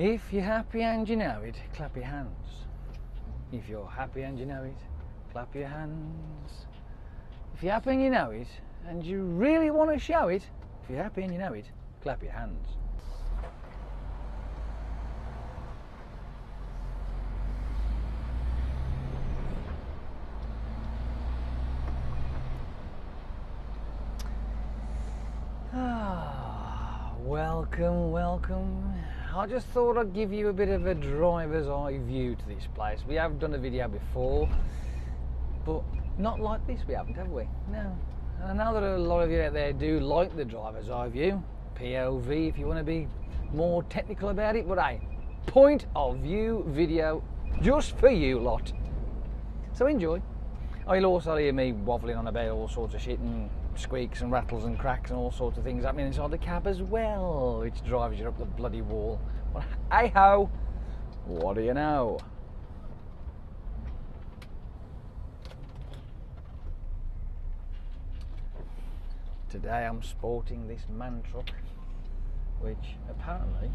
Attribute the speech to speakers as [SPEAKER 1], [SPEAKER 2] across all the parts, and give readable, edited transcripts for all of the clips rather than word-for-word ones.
[SPEAKER 1] If you're happy and you know it, clap your hands. If you're happy and you know it, clap your hands. If you're happy and you know it, and you really want to show it, if you're happy and you know it, clap your hands. Welcome, welcome. I just thought I'd give you a bit of a driver's eye view to this place. We have done a video before, but not like this we haven't, have we? No. And I know that a lot of you out there do like the driver's eye view, POV if you want to be more technical about it, but hey, point of view video just for you lot. So enjoy. Oh, you'll also hear me waffling on about all sorts of shit and squeaks and rattles and cracks and all sorts of things happening inside the cab as well, which drives you up the bloody wall. But hey ho, what do you know? Today I'm sporting this man truck, which apparently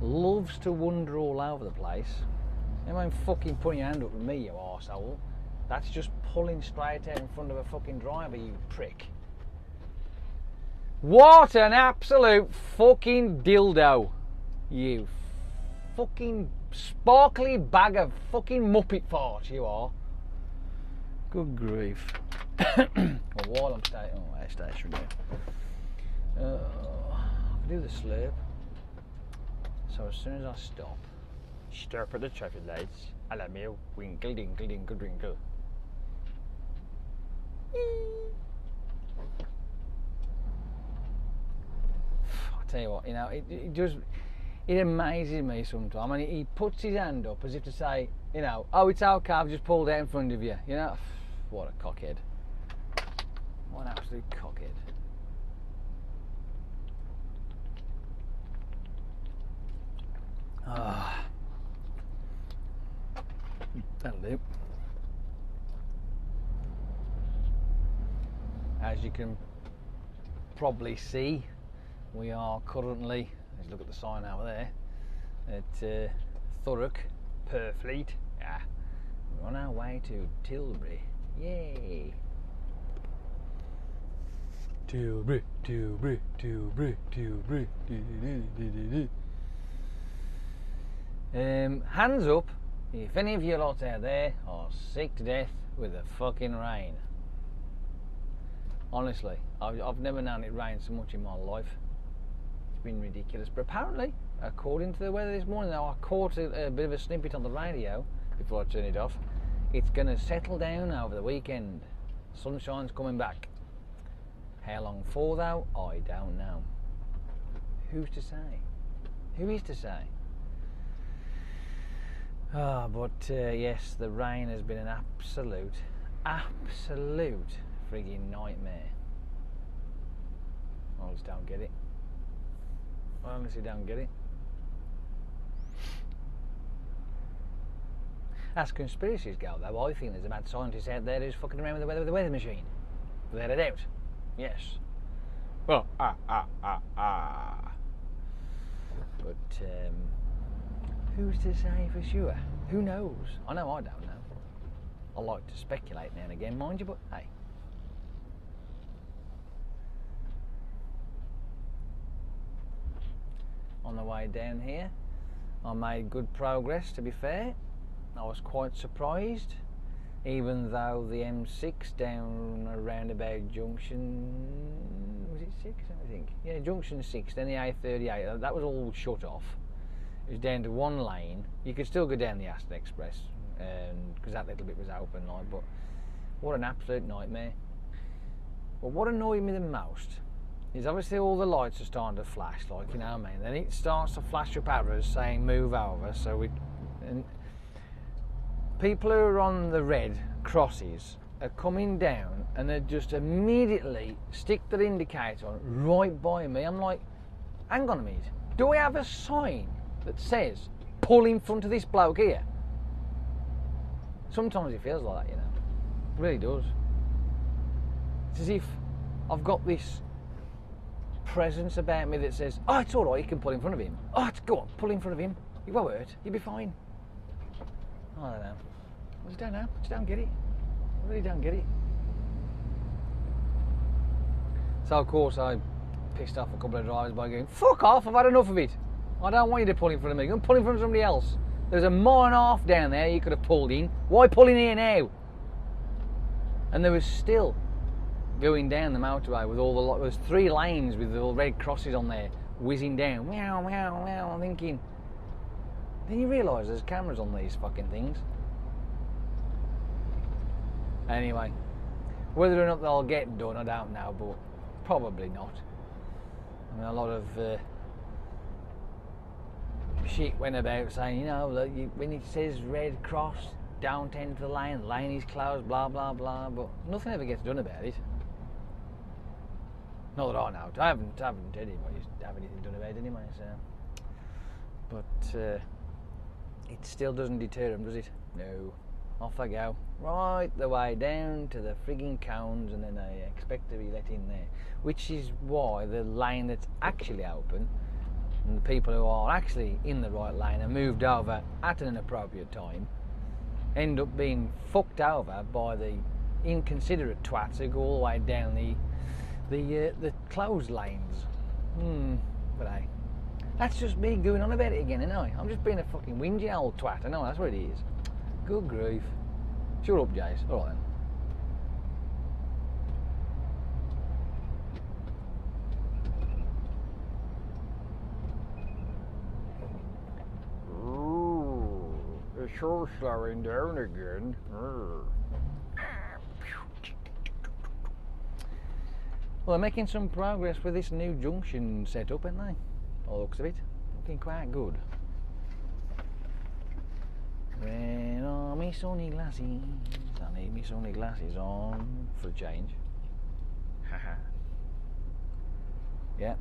[SPEAKER 1] loves to wander all over the place. You ain't fucking putting your hand up with me, you arsehole. That's just pulling straight out in front of a fucking driver, you prick. What an absolute fucking dildo, you fucking sparkly bag of fucking muppet farts you are. Good grief. Well, while I'm stationary here, I can do the slurp. So as soon as I stop at the traffic lights, allow me a winkle dinkle dinkle drinkle. I tell you what, you know, it amazes me sometimes. I mean, he puts his hand up as if to say, you know, oh, it's okay, I've just pulled out in front of you. You know, what a cockhead. What an absolute cockhead. Ah, that'll do. As you can probably see, we are currently, let's look at the sign over there, at Thurrock, Purfleet. Yeah, we're on our way to Tilbury. Yay! Tilbury, Tilbury, Tilbury, Tilbury. Hands up if any of you lots out there are sick to death with the fucking rain. Honestly, I've never known it rain so much in my life. It's been ridiculous. But apparently, according to the weather this morning, now I caught a bit of a snippet on the radio before I turned it off. It's going to settle down over the weekend. Sunshine's coming back. How long for though? I don't know. Who's to say? Who is to say? Ah, but yes, the rain has been an absolute frigging nightmare. I just don't get it. I honestly don't get it. As conspiracies go, though, I think there's a mad scientist out there who's fucking around with the weather machine. Without a doubt. Yes. Well, But who's to say for sure? Who knows? I know I don't know. I like to speculate now and again, mind you, but hey. On the way down here, I made good progress, to be fair. I was quite surprised, even though the M6 down around about junction, was it 6 I think? Yeah, junction 6, then the A38, that was all shut off. It was down to one lane. You could still go down the Aston Express, because that little bit was open, like, but what an absolute nightmare. But what annoyed me the most is obviously all the lights are starting to flash, like, you know what I mean? Then it starts to flash up at us saying move over, so and people who are on the red crosses are coming down and they just immediately stick their indicator on right by me. I'm like, hang on a minute, do we have a sign that says pull in front of this bloke here? Sometimes it feels like that, you know. It really does. It's as if I've got this presence about me that says, oh, it's all right, you can pull in front of him. Oh, go on, pull in front of him. You won't hurt, you'll be fine. I don't know. I just don't know. I just don't get it. I really don't get it. So, of course, I pissed off a couple of drivers by going, fuck off, I've had enough of it. I don't want you to pull in front of me. Go and pull in front of somebody else. There's a mile and a half down there you could have pulled in. Why pull in here now? And there was still going down the motorway with all the... There's 3 lanes with the red crosses on there, whizzing down. Meow, meow, meow. I'm thinking... Then you realise there's cameras on these fucking things. Anyway, whether or not they'll get done, I don't know, but probably not. I mean, a lot of shit went about saying, you know, look, when it says red cross, don't enter the lane is closed, blah, blah, blah, but nothing ever gets done about it. Not that I know. I haven't had anybody have anything done about it anyway, so. But it still doesn't deter them, does it? No. Off I go, right the way down to the frigging cones, and then I expect to be let in there. Which is why the lane that's actually open, and the people who are actually in the right lane are moved over at an inappropriate time, end up being fucked over by the inconsiderate twats who go all the way down the closed lanes. But hey, that's just me going on about it again, isn't I? I'm just being a fucking whingy old twat. I know that's what it is. Good grief. Shut up, Jace. All right then. Ooh, it's sure slowing down again. Well, they're making some progress with this new junction setup, aren't they? All looks of it. Looking quite good. Where are me sunny glasses? I need me sunny glasses on for a change. Haha. Yeah.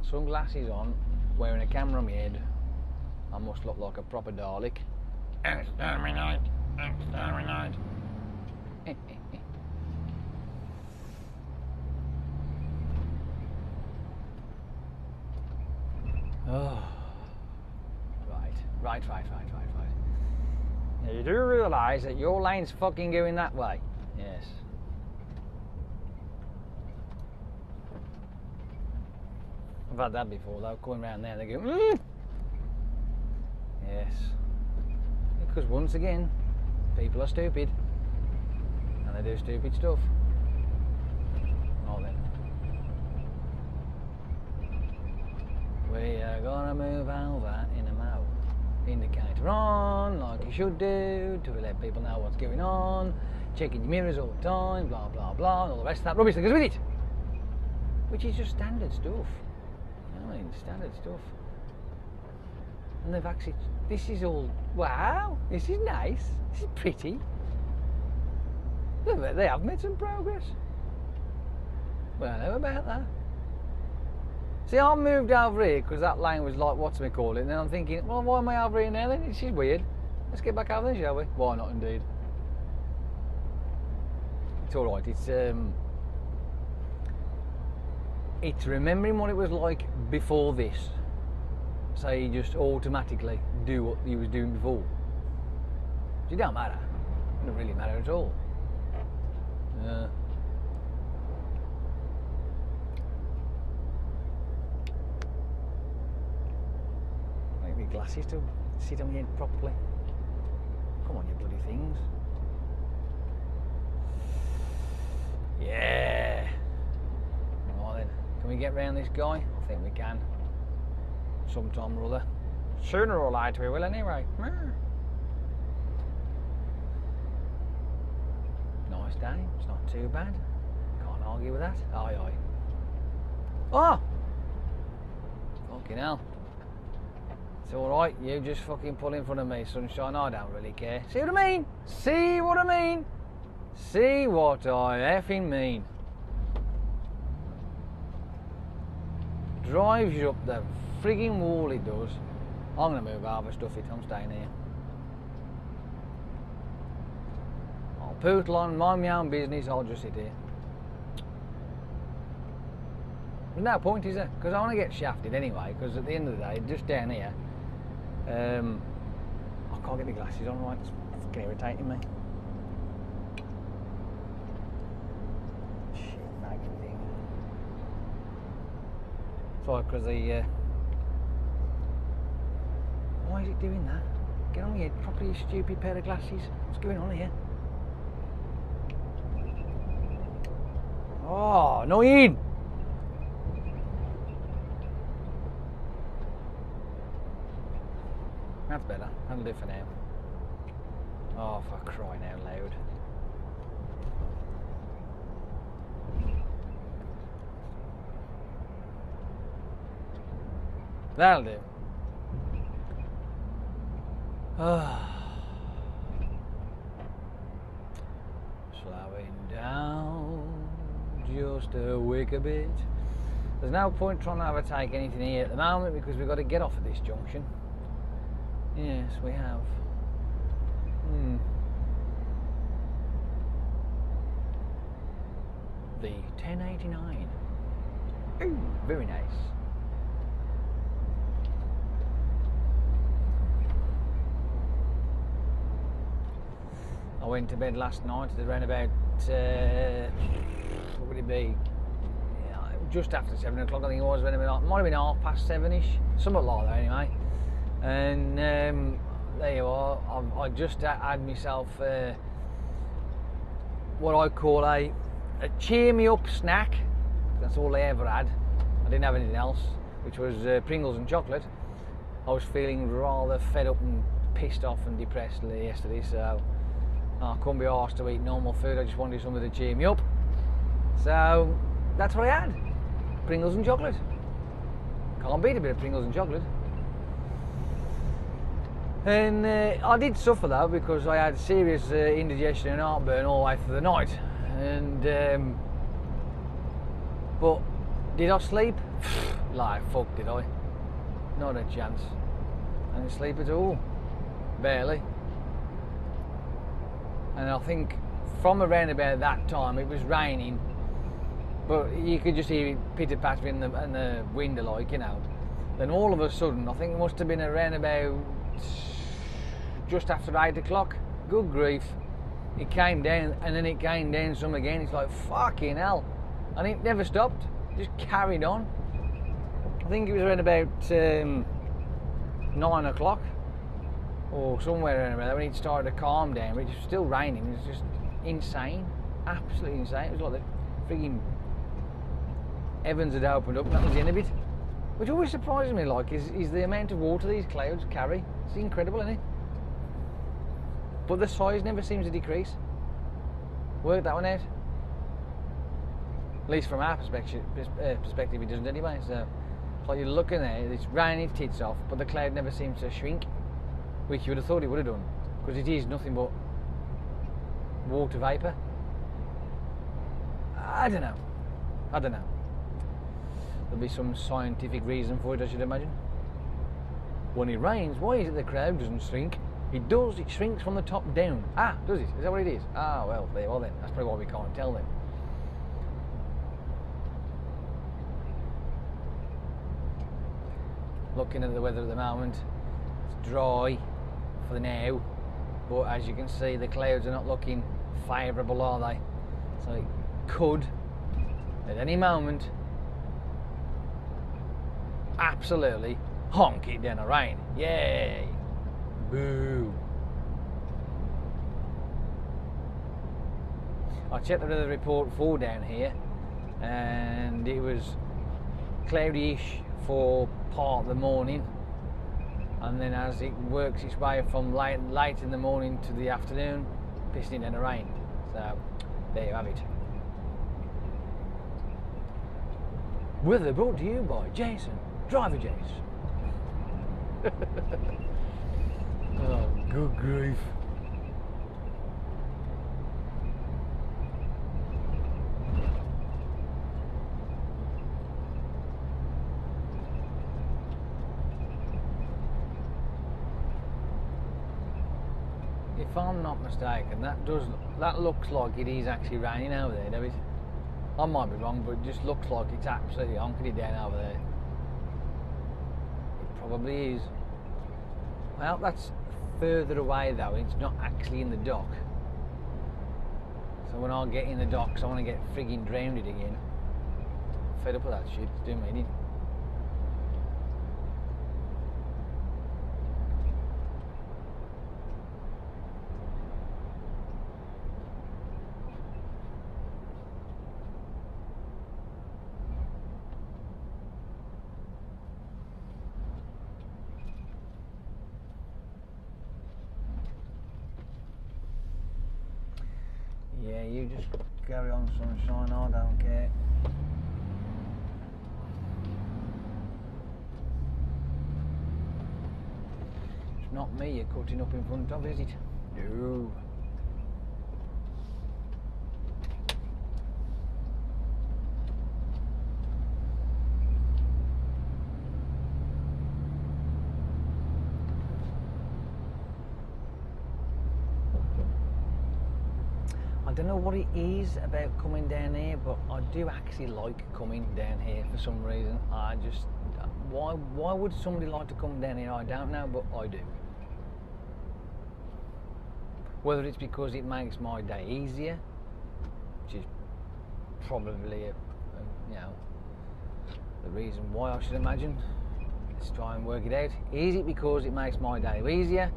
[SPEAKER 1] Sunglasses on, wearing a camera on my head. I must look like a proper Dalek. Exterminate! Exterminate! Oh. Right. Now you do realise that your lane's fucking going that way. Yes. I've had that before though, coming round there, they go, Yes. Because once again, people are stupid. And they do stupid stuff. Oh then. We are gonna move over in a mo. Indicator on, like you should do, to let people know what's going on, checking your mirrors all the time, blah blah blah, and all the rest of that rubbish that goes with it. Which is just standard stuff. You know, I mean, standard stuff. And they've actually, this is all, wow, this is nice, this is pretty. They have made some progress. Well, I know about that. See, I moved over here because that lane was like, whatchamacallit, and then I'm thinking, well, why am I over here now then? This is weird. Let's get back over there, shall we? Why not, indeed? It's alright, it's remembering what it was like before this. So you just automatically do what you was doing before. It don't matter. It doesn't really matter at all. Glasses to sit on your head properly. Come on, you bloody things. Yeah. Right then, can we get round this guy? I think we can. Sometime or other. Sooner or later we will anyway. Nice day, it's not too bad. Can't argue with that. Aye aye. Oh! Fucking hell. It's alright, you just fucking pull in front of me, sunshine, I don't really care. See what I mean? See what I mean? See what I effing mean. Drives you up the frigging wall, it does. I'm going to move over, stuff it, I'm staying here. I'll poodle on, mind my own business, I'll just sit here. There's no point, is there? Because I want to get shafted anyway, because at the end of the day, just down here, I can't get my glasses on right, it's fucking irritating me. Shit, nagging thing. Sorry, because the... why is it doing that? Get on your head, properly, you stupid pair of glasses. What's going on here? Oh, annoying! That's better. That'll do for now. Oh, for crying out loud. That'll do. Slowing down just a wick a bit. There's no point trying to overtake anything here at the moment because we've got to get off at this junction. Yes, we have. The 1089. Ooh, very nice. I went to bed last night at around about, what would it be? Yeah, just after 7 o'clock, I think it was. Might have been 7:30, something like that anyway. And there you are. I just had myself what I call a cheer me up snack. That's all I ever had. I didn't have anything else, which was Pringles and chocolate. I was feeling rather fed up and pissed off and depressed yesterday, so I couldn't be arsed to eat normal food. I just wanted something to cheer me up. So that's what I had. Pringles and chocolate. Can't beat a bit of Pringles and chocolate. And I did suffer though because I had serious indigestion and heartburn all the way through the night. And but did I sleep? Like fuck, did I? Not a chance. I didn't sleep at all. Barely. And I think from around about that time it was raining, but you could just hear it pitter patter in the window, like, you know. Then all of a sudden, I think it must have been around about just after 8 o'clock. Good grief! It came down, and then it came down some again. It's like fucking hell, and it never stopped. It just carried on. I think it was around about 9 o'clock. Or somewhere around there when it started to calm down, but it was still raining. It was just insane, absolutely insane. It was like the frigging heavens had opened up and that was the end of it. Which always surprises me, like, is the amount of water these clouds carry. It's incredible, isn't it? But the size never seems to decrease. Work that one out. At least from our perspective, it doesn't anyway. So it's like you're looking there, it's raining its tits off, but the cloud never seems to shrink. Which you would have thought it would have done, because it is nothing but water vapour. I don't know. There'll be some scientific reason for it, I should imagine. When it rains, why is it the cloud doesn't shrink? It does, it shrinks from the top down. Ah, does it? Is that what it is? Ah, well, there you are then. That's probably why we can't tell then. Looking at the weather at the moment, it's dry for now, but as you can see the clouds are not looking favourable, are they? So it could at any moment absolutely honk it down the rain. Yay! Boo! I checked the weather report for down here and it was cloudy-ish for part of the morning, and then as it works its way from late in the morning to the afternoon, pissing it in the rain. So there you have it. Weather brought to you by Jason, Driver Jace. Oh, good grief. If I'm not mistaken, that looks like it is actually raining over there, does it? I might be wrong, but it just looks like it's absolutely honking down over there. It probably is. Well, that's further away though, it's not actually in the dock. So when I get in the docks, I want to get frigging drowned again. Fed up with that shit, it's doing me in. Yeah, you just carry on, sunshine, I don't care. It's not me you're cutting up in front of, is it? No. I don't know what it is about coming down here, but I do actually like coming down here for some reason. I just, why would somebody like to come down here? I don't know, but I do. Whether it's because it makes my day easier, which is probably you know, the reason why, I should imagine. Let's try and work it out. Is it because it makes my day easier?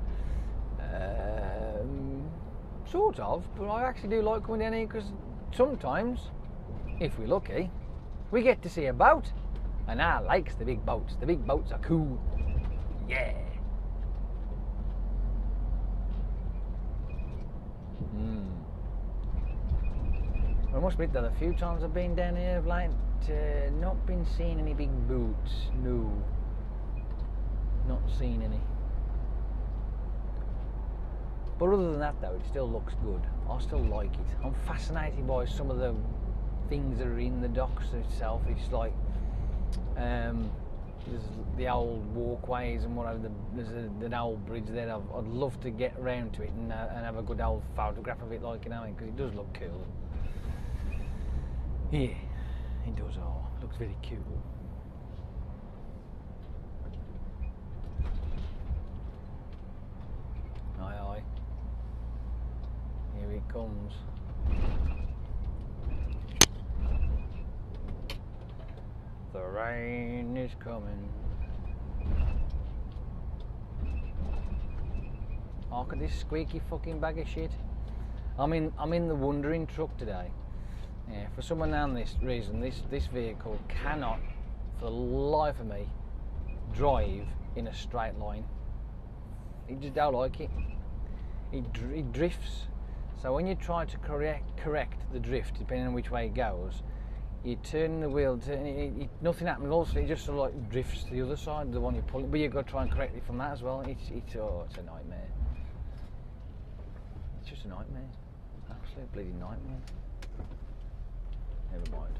[SPEAKER 1] Sort of, but I actually do like coming down here because sometimes, if we're lucky, we get to see a boat, and I likes the big boats. The big boats are cool. Yeah. I must admit that a few times I've been down here of late, not been seeing any big boats. No, not seen any. But other than that though, it still looks good. I still like it. I'm fascinated by some of the things that are in the docks itself. It's like, there's the old walkways and whatever, there's an old bridge there. I'd love to get around to it and have a good old photograph of it, like, you know, because it does look cool. Yeah, it does. Oh, it looks very cool. Aye, aye. Here he comes. The rain is coming. Oh, look at this squeaky fucking bag of shit. I'm in the wandering truck today. Yeah, for some unknown reason, this vehicle cannot, for the life of me, drive in a straight line. It just don't like it. It drifts. So when you try to correct the drift, depending on which way it goes, you turn the wheel, nothing happens. Also, it just sort of like drifts to the other side, the one you're pulling. But you've got to try and correct it from that as well. It's a nightmare. It's just a nightmare. Absolute bleeding nightmare. Never mind.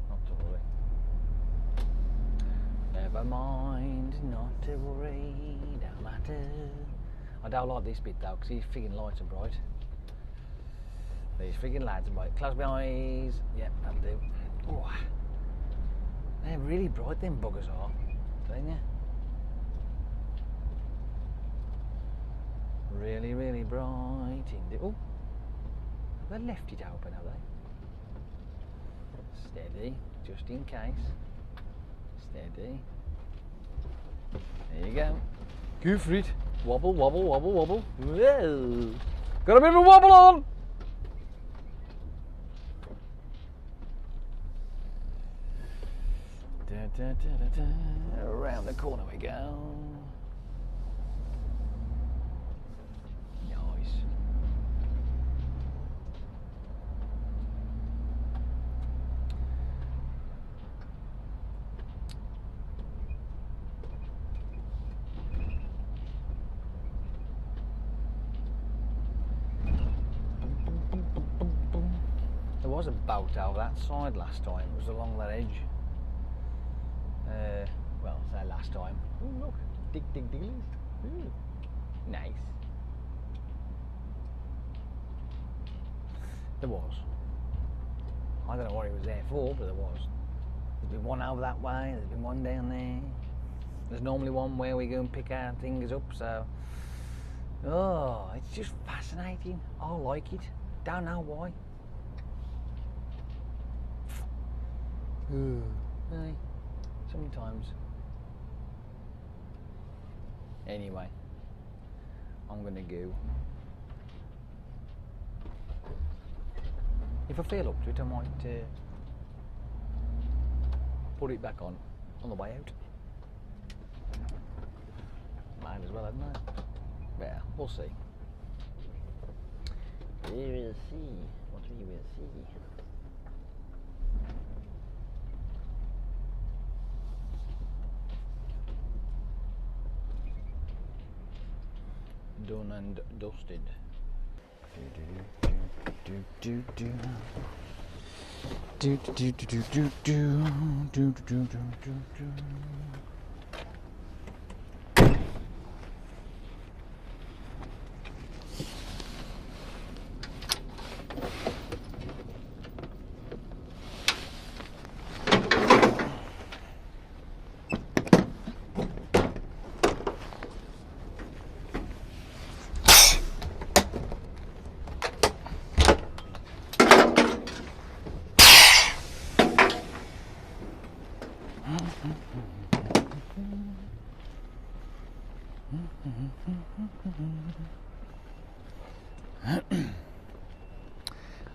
[SPEAKER 1] Not to worry. Never mind, not to worry, don't matter. I don't like this bit though, because these friggin' lights are bright. These friggin' lights are bright. Close my eyes. Yep, that'll do. Oh, they're really bright, them buggers are. Don't you? Really, really bright. Oh, they left it open, have they? Steady, just in case. Steady. There you go. Go for it. Wobble, wobble, wobble, wobble. Whoa. Got a bit of a wobble on. Da, da, da, da, da. Around the corner we go. Nice. There was a boat over that side last time. It was along that edge. Well, say last time. Ooh, look, dig, dig, dig. Ooh, nice. There was. I don't know what he was there for, but there was. There's been one over that way, there's been one down there. There's normally one where we go and pick our things up, so... Oh, it's just fascinating. I like it. Don't know why. Hey, sometimes. Anyway, I'm gonna go. If I feel up to it, I might put it back on the way out. Might as well, hadn't I? Well, we'll see. We will see what we will see. Done and dusted.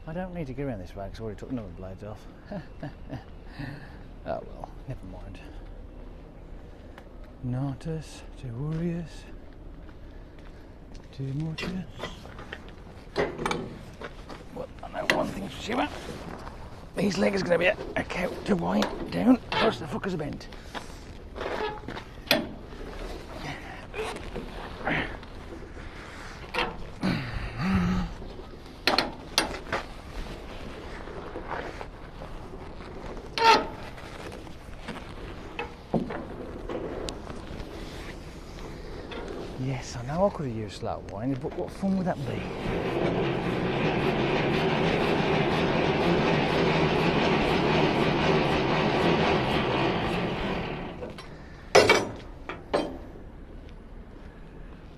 [SPEAKER 1] I don't need to go around this way because I already took another blades off. Oh well, never mind. Not us to worry us too much. Well, I know one thing's for sure. These legs are going to be a count to wind down because the fuckers are bent. Yes, I know I could have used slow wind, but what fun would that be?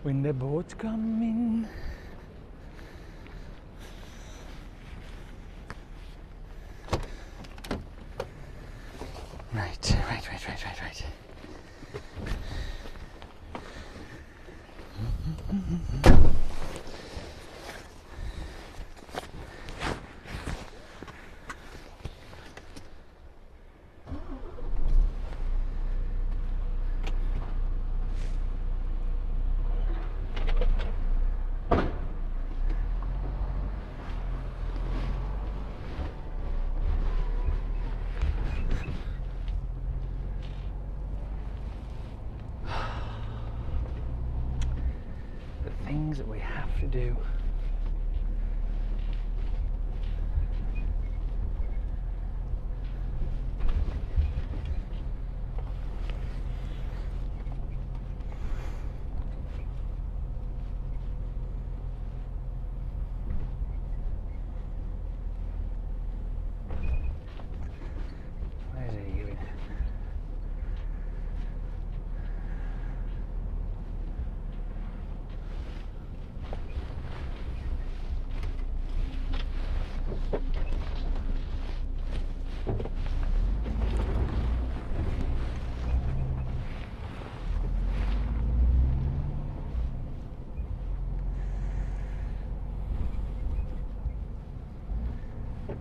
[SPEAKER 1] When the boats come in. Right. Things that we have to do. Where's he going?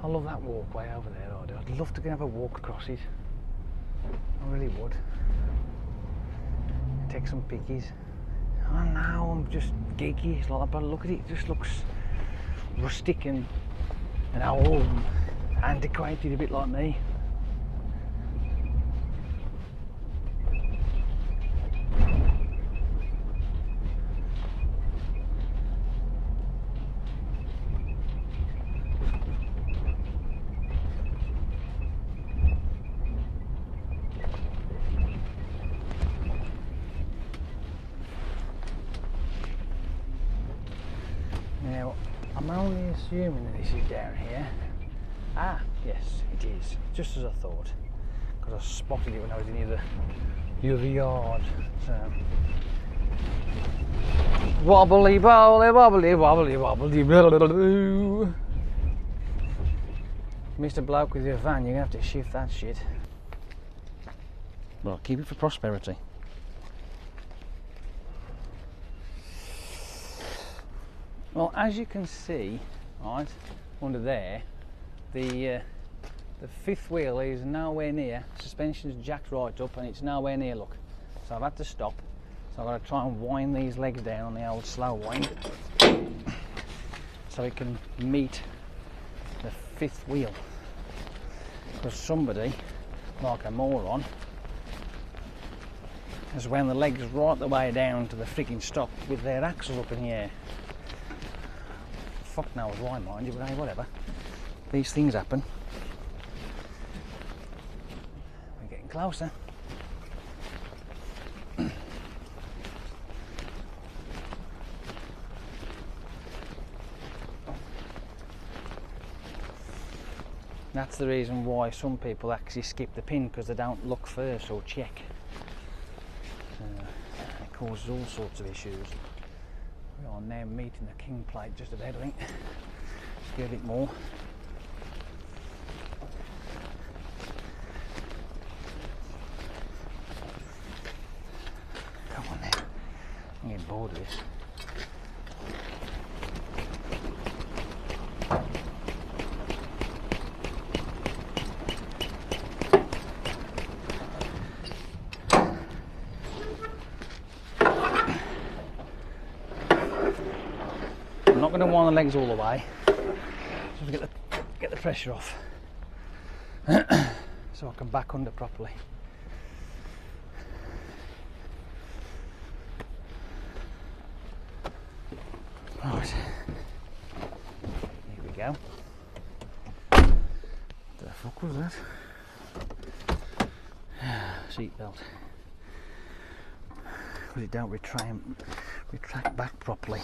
[SPEAKER 1] I love that walkway over there, I do. I'd love to go have a walk across it. I really would. Take some pickies. Oh no, I'm just geeky, it's like that, but look at it, it just looks rustic and old and antiquated, a bit like me. Now, I'm only assuming that this is down here, Ah, yes, it is. Just as I thought. Because I spotted it when I was in the other yard. So. Wobbly, wobbly, wobbly, wobbly, wobbly, wobbly. Mr. Bloke with your van, you're going to have to shift that shit. Well, keep it for prosperity. Well, as you can see, right, under there, the fifth wheel is nowhere near. Suspension's jacked right up and it's nowhere near, look. So I've had to stop. So I've got to try and wind these legs down on the old slow wind so it can meet the fifth wheel. Because somebody, like a moron, has wound the legs right the way down to the freaking stop with their axles up in the air. Fuck knows why, mind you, but hey, whatever. These things happen. We're getting closer. That's the reason why some people actually skip the pin, because they don't look first or check. It causes all sorts of issues. We are now meeting the king plate just about, I think. Just get a bit more. Come on now. I'm getting bored of this. I'm not going to wind the legs all the way, just to get the pressure off, so I can back under properly. Right, here we go. What the fuck was that? Seat belt, because it don't retract back properly.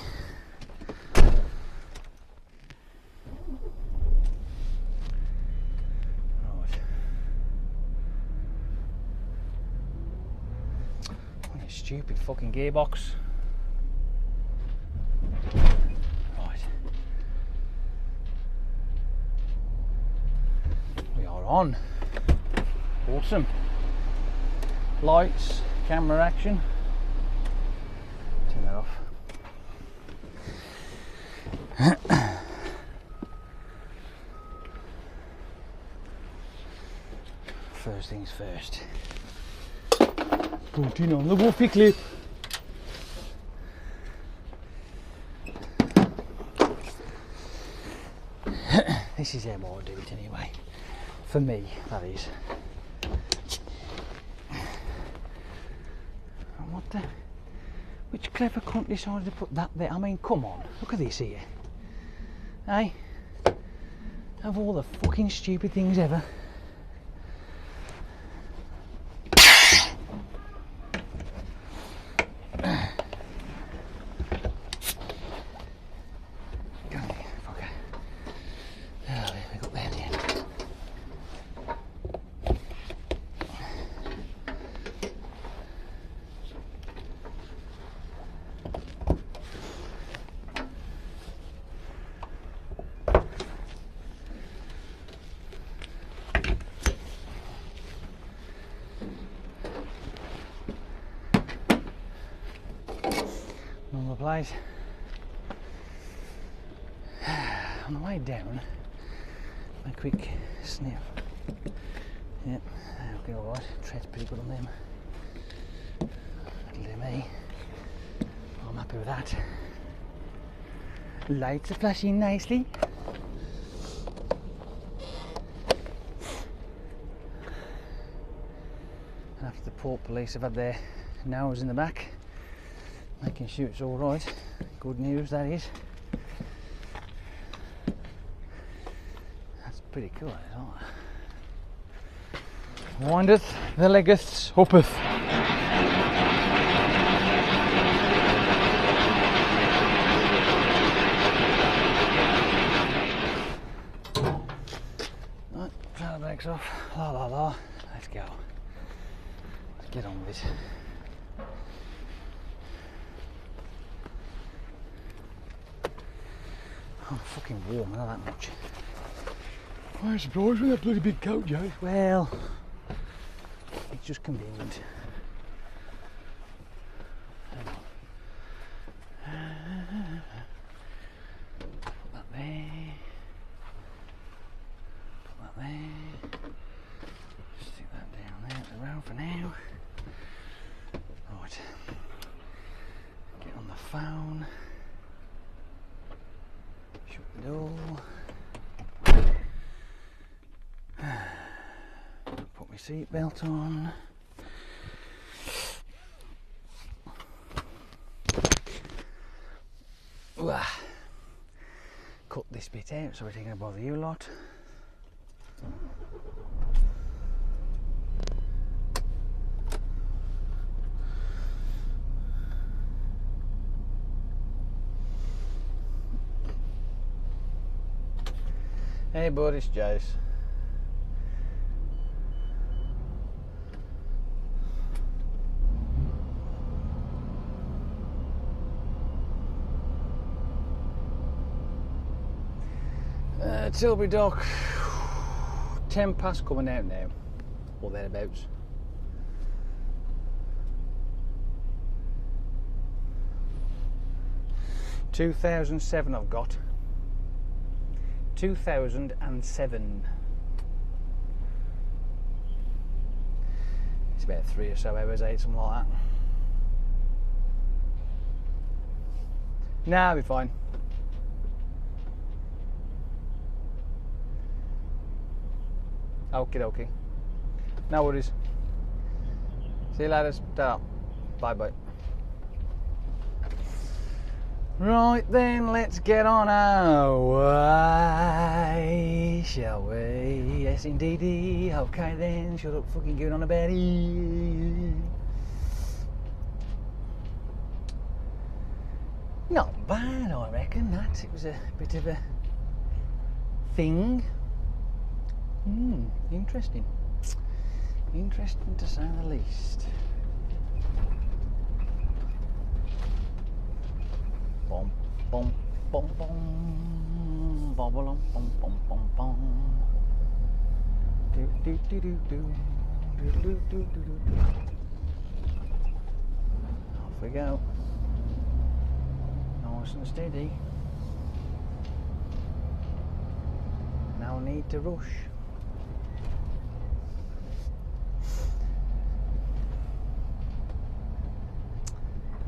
[SPEAKER 1] Stupid fucking gearbox. Right. We are on. Awesome. Lights, camera action. Turn that off. First things first. Put in on the woofy clip. This is how I do it anyway. For me, that is. And what the? Which clever cunt decided to put that there? I mean, come on, look at this here. Hey? Of all the fucking stupid things ever. Normal place. On the way down, a quick sniff. Yep, okay, alright. Tread's pretty good on them. That'll do me. I'm happy with that. Lights are flashing nicely. And after the port police have had their nose in the back, making sure it's all right. Good news, that is. That's pretty cool, isn't it? Windeth, the leggeth, uppeth. brakes off. La la la. Let's go. Let's get on with it. I'm fucking warm, not that much. I'm surprised with that bloody big coat, Jay. Well, it's just convenient. Hang on. Put that there. Put that there. Stick that down there at the road for now. Right. Get on the phone. Shut the door. Put my seatbelt on. Cut this bit out so we're not going to bother you a lot. Hey bud, it's Jace. Tilbury Dock, 10 past coming out now, or thereabouts. $2007 I've got. 2007. It's about 3 or so hours, 8, something like that. Nah, I'll be fine. Okie dokie. No worries. See you later. Ta-ra. Bye bye. Right then, let's get on our way, shall we? Yes indeedy. Okay then, shut up fucking going on about it. Not bad, I reckon, that. It was a bit of a thing. Interesting. Interesting to say the least. Bom, bom, bom, bom, bom, bom, bom, bom, bom, bom. Do do do do do do do do do do. Off we go. Nice and steady. No need to rush.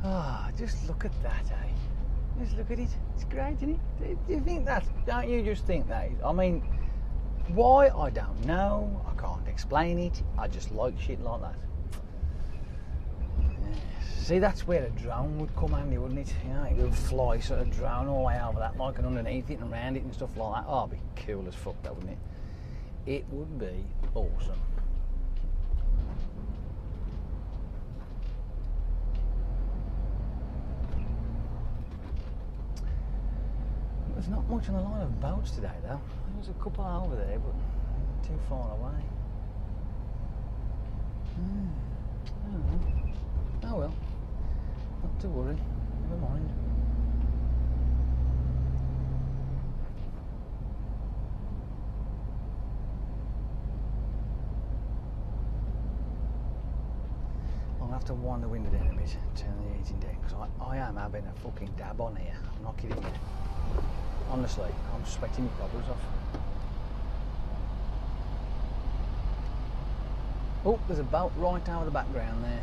[SPEAKER 1] Ah, just look at that, eh? Just look at it. It's great, isn't it? Do you think that? Don't you just think that? I mean, why? I don't know. I can't explain it. I just like shit like that. Yeah. See, that's where a drone would come handy, wouldn't it? You know, it would fly sort of drone all the way over that, like, and underneath it and around it and stuff like that. Oh, it'd be cool as fuck, that, wouldn't it? It would be awesome. There's not much on the line of boats today though. There's a couple over there, but too far away. Oh well, not to worry, never mind. I'll have to wind the window down a bit, turn the heating down, because I am having a fucking dab on here. I'm not kidding you. Honestly, I'm sweating my cobblers off. Oh, there's a boat right out of the background there.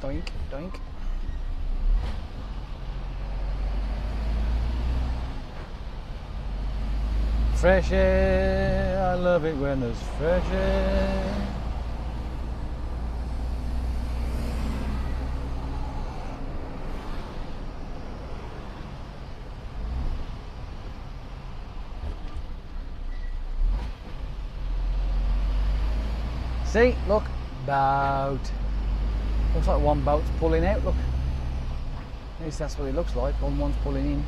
[SPEAKER 1] Doink, doink. Fresh air, I love it when there's fresh air. See, look, boat. Looks like one boat's pulling out, look. At least that's what it looks like, one's pulling in.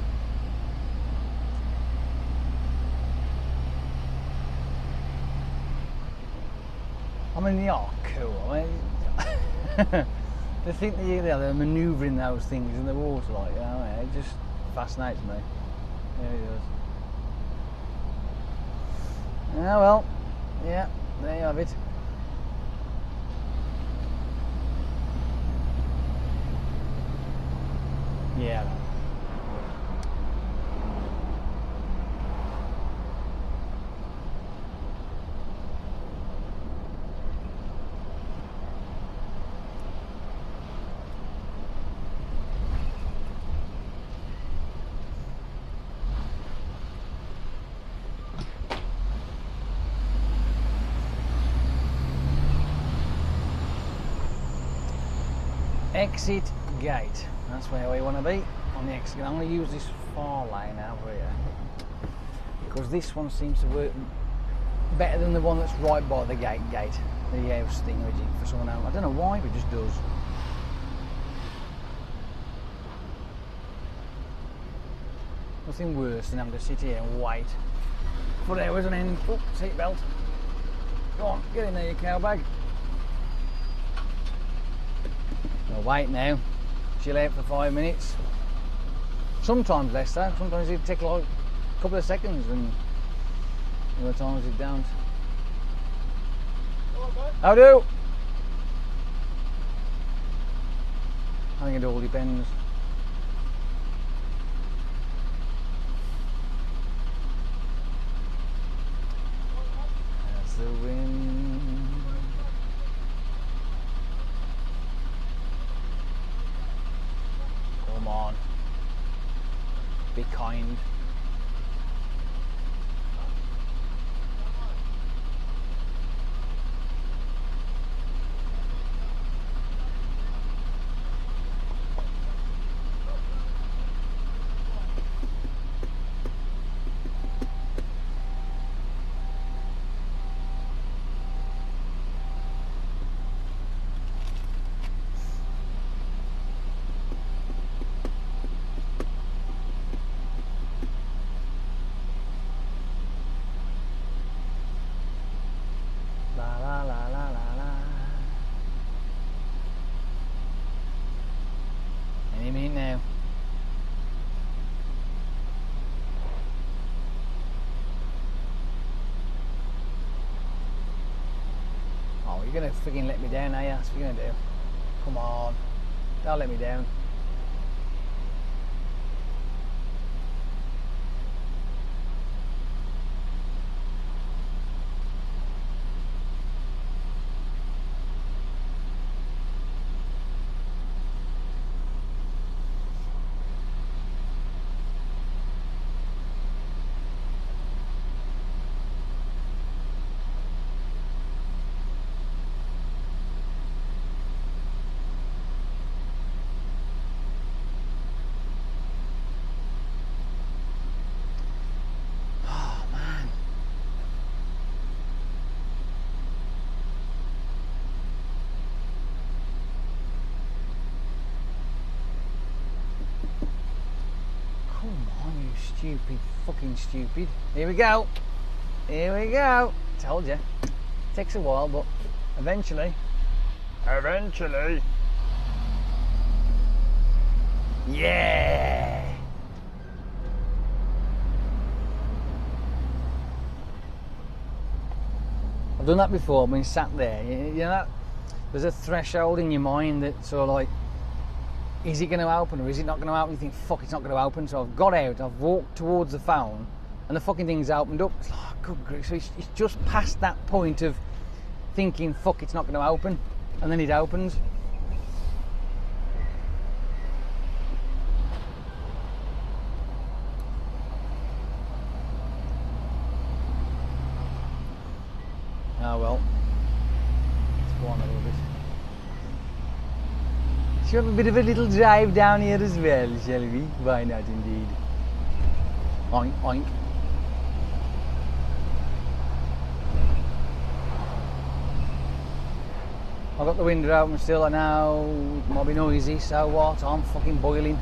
[SPEAKER 1] I mean, they are cool. I mean, to think that they're manoeuvring those things in the water, like, you know, it just fascinates me. Yeah, it does. Yeah, well, yeah, there you have it. Yeah. Exit gate. That's where we want to be on the exit. I'm going to use this far lane over here because this one seems to work better than the one that's right by the gate. The house thing for someone else. I don't know why, but it just does. Nothing worse than having to sit here and wait for hours and end. Oh, seatbelt. Go on, get in there, you cow bag. I'll wait now, chill out for 5 minutes. Sometimes less though, sometimes it takes like a couple of seconds and other times it don't. How do? I think it all depends. As the wind. Come on. Be kind. Any minute now. Oh, you're gonna freaking let me down, are you? That's what you're gonna do. Come on. Don't let me down. Stupid, fucking stupid. Here we go. Here we go. Told you. Takes a while, but eventually. Eventually. Yeah. I've done that before. I've been sat there. You know that? There's a threshold in your mind that sort of like, is it going to open or is it not going to open? You think, fuck, it's not going to open. So I've got out, I've walked towards the phone, and the fucking thing's opened up. It's like, oh, good grief. So it's just past that point of thinking, fuck, it's not going to open, and then it opens. Oh well. Let's go on a little bit. Shall we have a bit of a little drive down here as well, shall we? Why not indeed? Oink, oink. I've got the window open still, I know it might be noisy, so what? I'm fucking boiling.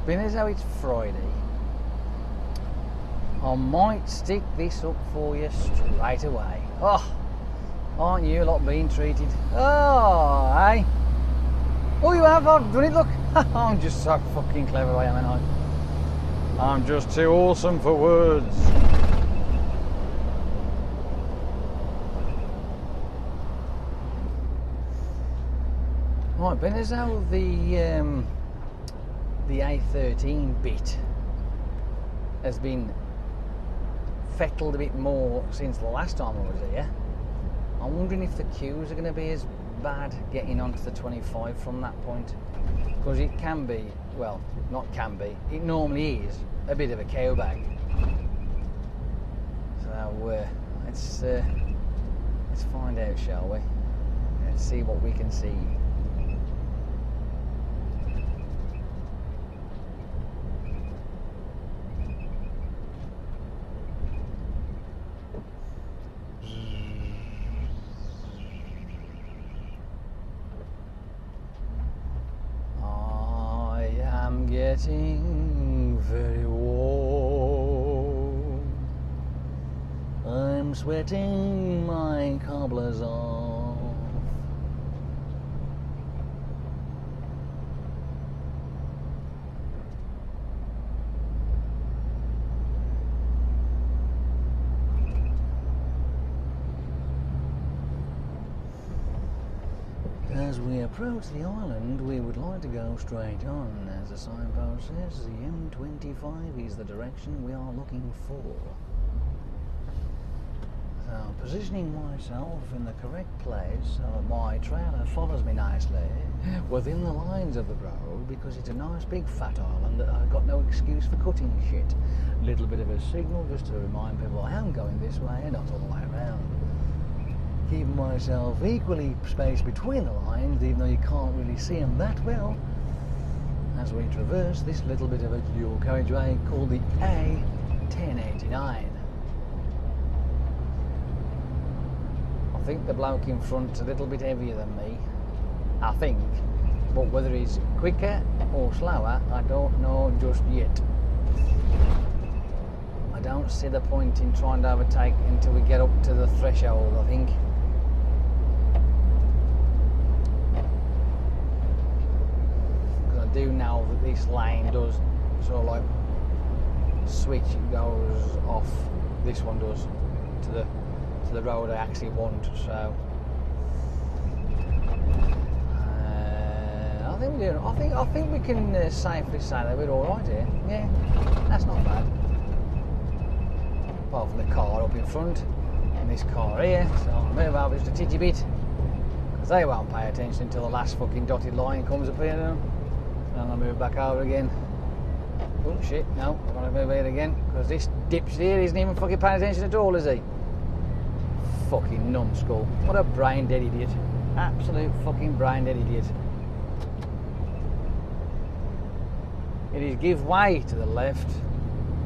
[SPEAKER 1] Being as though it's Friday, I might stick this up for you straight away. Oh, aren't you lot being treated? Oh, hey. Oh, you have? I've done it, look. I'm just so fucking clever, I am, ain't I? I'm just too awesome for words. Right, being as though the A13 bit has been fettled a bit more since the last time I was here. I'm wondering if the queues are going to be as bad getting onto the 25 from that point, because it can be, well, not can be, it normally is a bit of a cow bag. So let's find out, shall we? Let's see what we can see. Getting very warm. I'm sweating my cobblers off. As we approach the island, we would like to go straight on. As the signpost says, the M25 is the direction we are looking for. So, positioning myself in the correct place so that my trailer follows me nicely within the lines of the road, because it's a nice big fat island that I've got no excuse for cutting shit. Little bit of a signal just to remind people I am going this way and not all the way around. Keeping myself equally spaced between the lines, even though you can't really see them that well, as we traverse this little bit of a dual carriageway called the A1089. I think the bloke in front's a little bit heavier than me, I think, but whether he's quicker or slower, I don't know just yet. I don't see the point in trying to overtake until we get up to the threshold, I think. I do know that this lane does sort of like switch, it goes off, this one does, to the road I actually want, so I think we're doing, I think we can safely say that we're alright here. Yeah, that's not bad. Apart from the car up in front and this car here, so I'll move over just a titty bit, because they won't pay attention until the last fucking dotted line comes up here now. And I'll move back over again. Oh shit, no, I'm gonna move here again, because this dipshit here isn't even fucking paying attention at all, is he? Fucking numbskull. What a brain dead idiot. Absolute fucking brain dead idiot. It is give way to the left,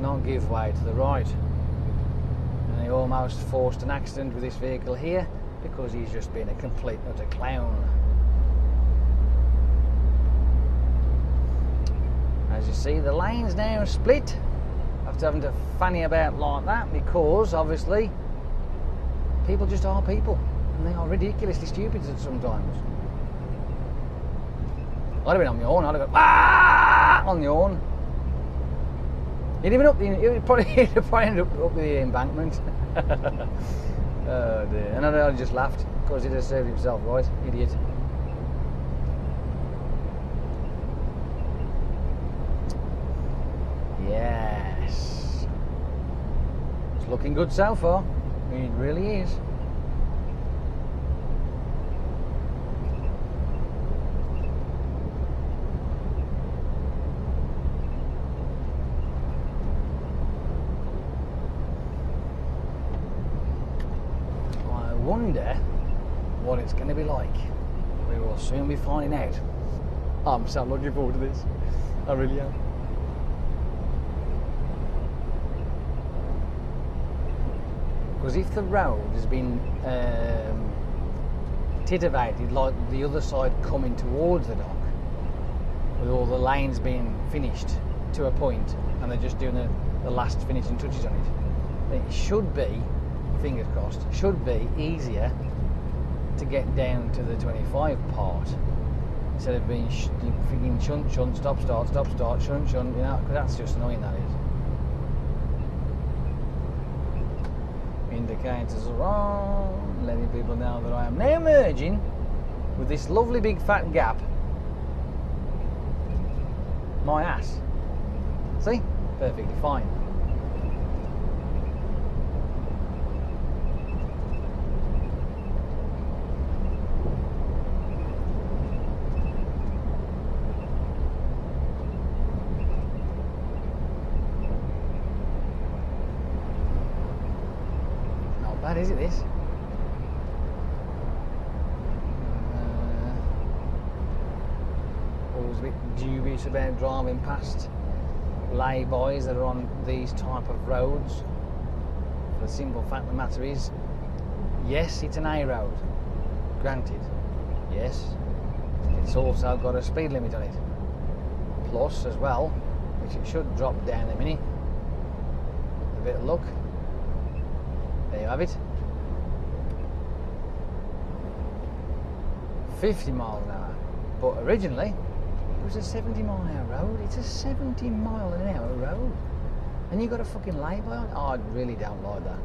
[SPEAKER 1] not give way to the right. And he almost forced an accident with this vehicle here because he's just been a complete utter clown. As you see, the lane's now split after having to fanny about like that, because obviously people just are people, and they are ridiculously stupid sometimes. I'd have been on the horn, I'd have gone ah! On the horn. He'd probably ended up the embankment. Oh dear. And I just laughed because he'd have served himself right, idiot. Yes. It's looking good so far. It really is. I wonder what it's going to be like. We will soon be finding out. I'm so looking forward to this. I really am. Because if the road has been titivated like the other side coming towards the dock, with all the lanes being finished to a point and they're just doing the last finishing touches on it, it should be, fingers crossed, should be easier to get down to the 25 part instead of being freaking shunt, shunt, stop, start, shunt, shunt, you know, because that's just annoying, that is. Indicators are on, letting people know that I am now merging with this lovely big fat gap. My ass. See? Perfectly fine. Bad, is it, this? Always a bit dubious about driving past lay-bys that are on these type of roads. The simple fact of the matter is, yes, it's an A road, granted. Yes, it's also got a speed limit on it. Plus, as well, which it should drop down a minute, with a bit of luck. There you have it. 50 miles an hour. But originally, it was a 70 mile an hour road. It's a 70 mile an hour road. And you got a fucking lay-by on it? Oh, I really don't like that.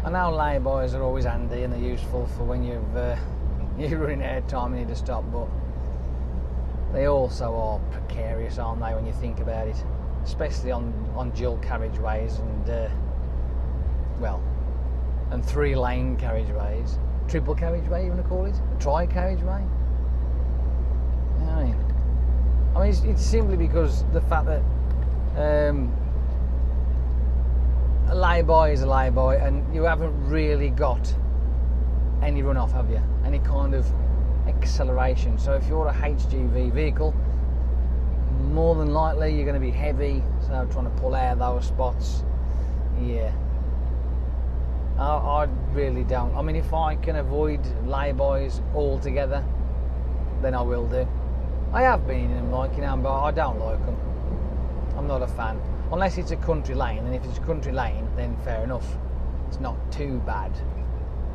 [SPEAKER 1] I know lay-bys are always handy and they're useful for when you're running out of time and need to stop, but they also are precarious, aren't they, when you think about it? Especially on dual carriageways and, and 3-lane carriageways. Triple carriageway, you want to call it? A tri-carriageway? You know what I mean? I mean, it's simply because the fact that a lay-by is a lay-by and you haven't really got any runoff, have you? Any kind of acceleration. So if you're a HGV vehicle, more than likely you're going to be heavy, so trying to pull out those spots, yeah. I really don't. I mean, if I can avoid lay-bys altogether, then I will do. I have been in them, like, you know, but I don't like them. I'm not a fan. Unless it's a country lane, and if it's a country lane, then fair enough. It's not too bad.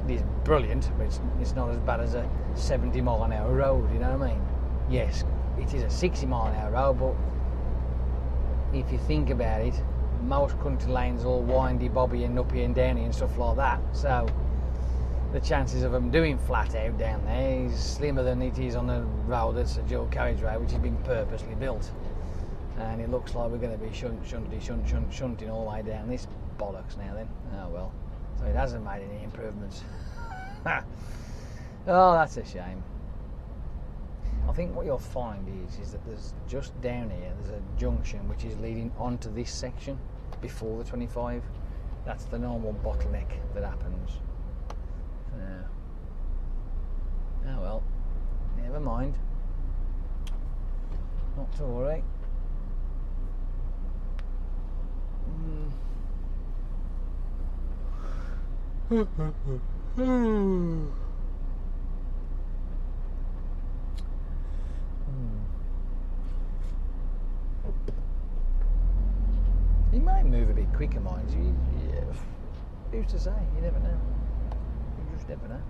[SPEAKER 1] It is brilliant, but it's not as bad as a 70 mile an hour road, you know what I mean? Yes, it is a 60 mile an hour road, but if you think about it, most country lanes are all windy, bobby and uppy and downy and stuff like that, so the chances of them doing flat out down there is slimmer than it is on a road that's a dual carriageway, which has been purposely built. And it looks like we're going to be shunting all the way down this bollocks now then. Oh well. So it hasn't made any improvements. Oh, that's a shame. I think what you'll find is that there's just down here, there's a junction which is leading onto this section before the 25. That's the normal bottleneck that happens. Oh well, never mind. Not to worry. He might move a bit quicker, mind you. Yeah. Who's to say? You never know. You just never know.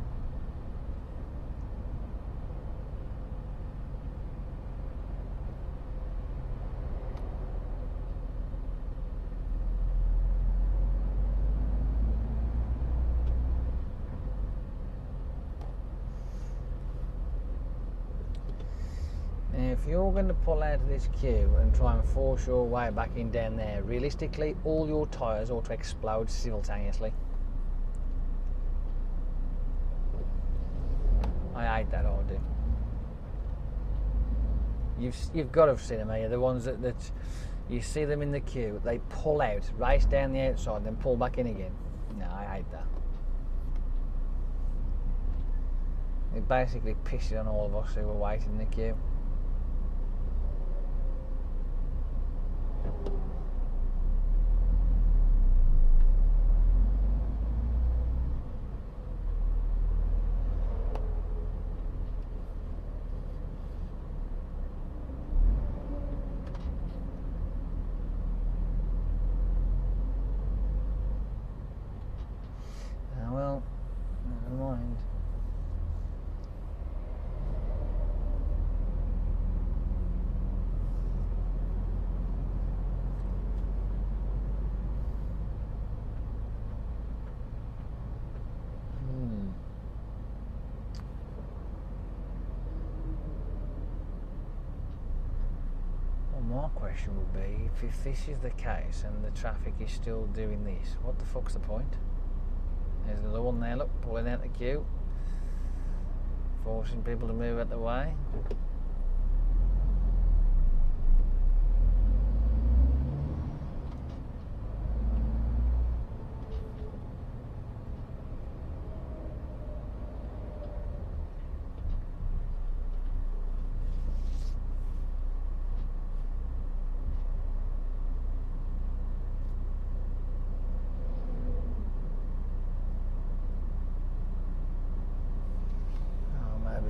[SPEAKER 1] if you're going to pull out of this queue and try and force your way back in down there, realistically, all your tyres ought to explode simultaneously. I hate that idea. You've got to have seen them here. The ones that you see them in the queue, they pull out, race down the outside, and then pull back in again. No, I hate that. It basically pisses on all of us who were waiting in the queue. Well, never mind. Well, my question would be, if this is the case and the traffic is still doing this, what the fuck's the point? There's another one there, look, pulling out the queue, forcing people to move out the way.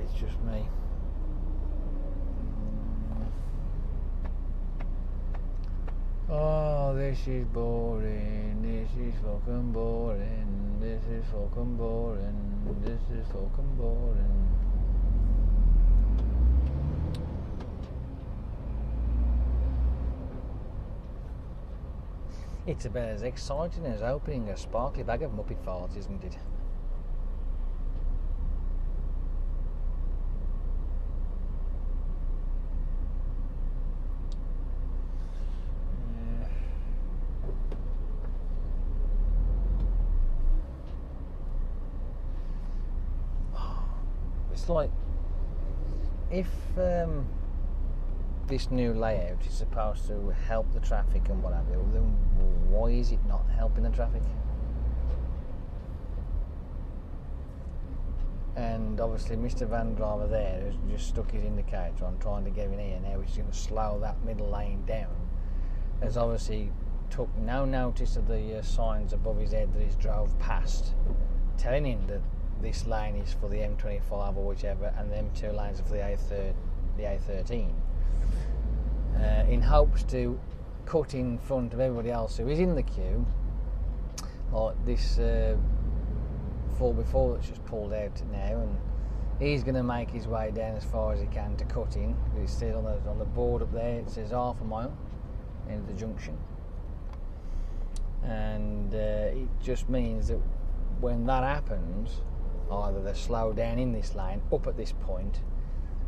[SPEAKER 1] It's just me. Oh, this is boring. This is fucking boring. This is fucking boring. This is fucking boring. It's about as exciting as opening a sparkly bag of Muppet farts, isn't it? It's like, if this new layout is supposed to help the traffic and what have you, then why is it not helping the traffic? And obviously Mr. Van Driver there has just stuck his indicator on trying to get in here now, which is going to slow that middle lane down. Has obviously took no notice of the signs above his head that he's drove past, telling him that this lane is for the M25 or whichever, and them two lanes are for the A13, in hopes to cut in front of everybody else who is in the queue, like this 4x4 that's just pulled out now, and he's going to make his way down as far as he can to cut in. He's still on the board up there, it says half a mile into the junction, and it just means that when that happens, either they slow down in this lane up at this point,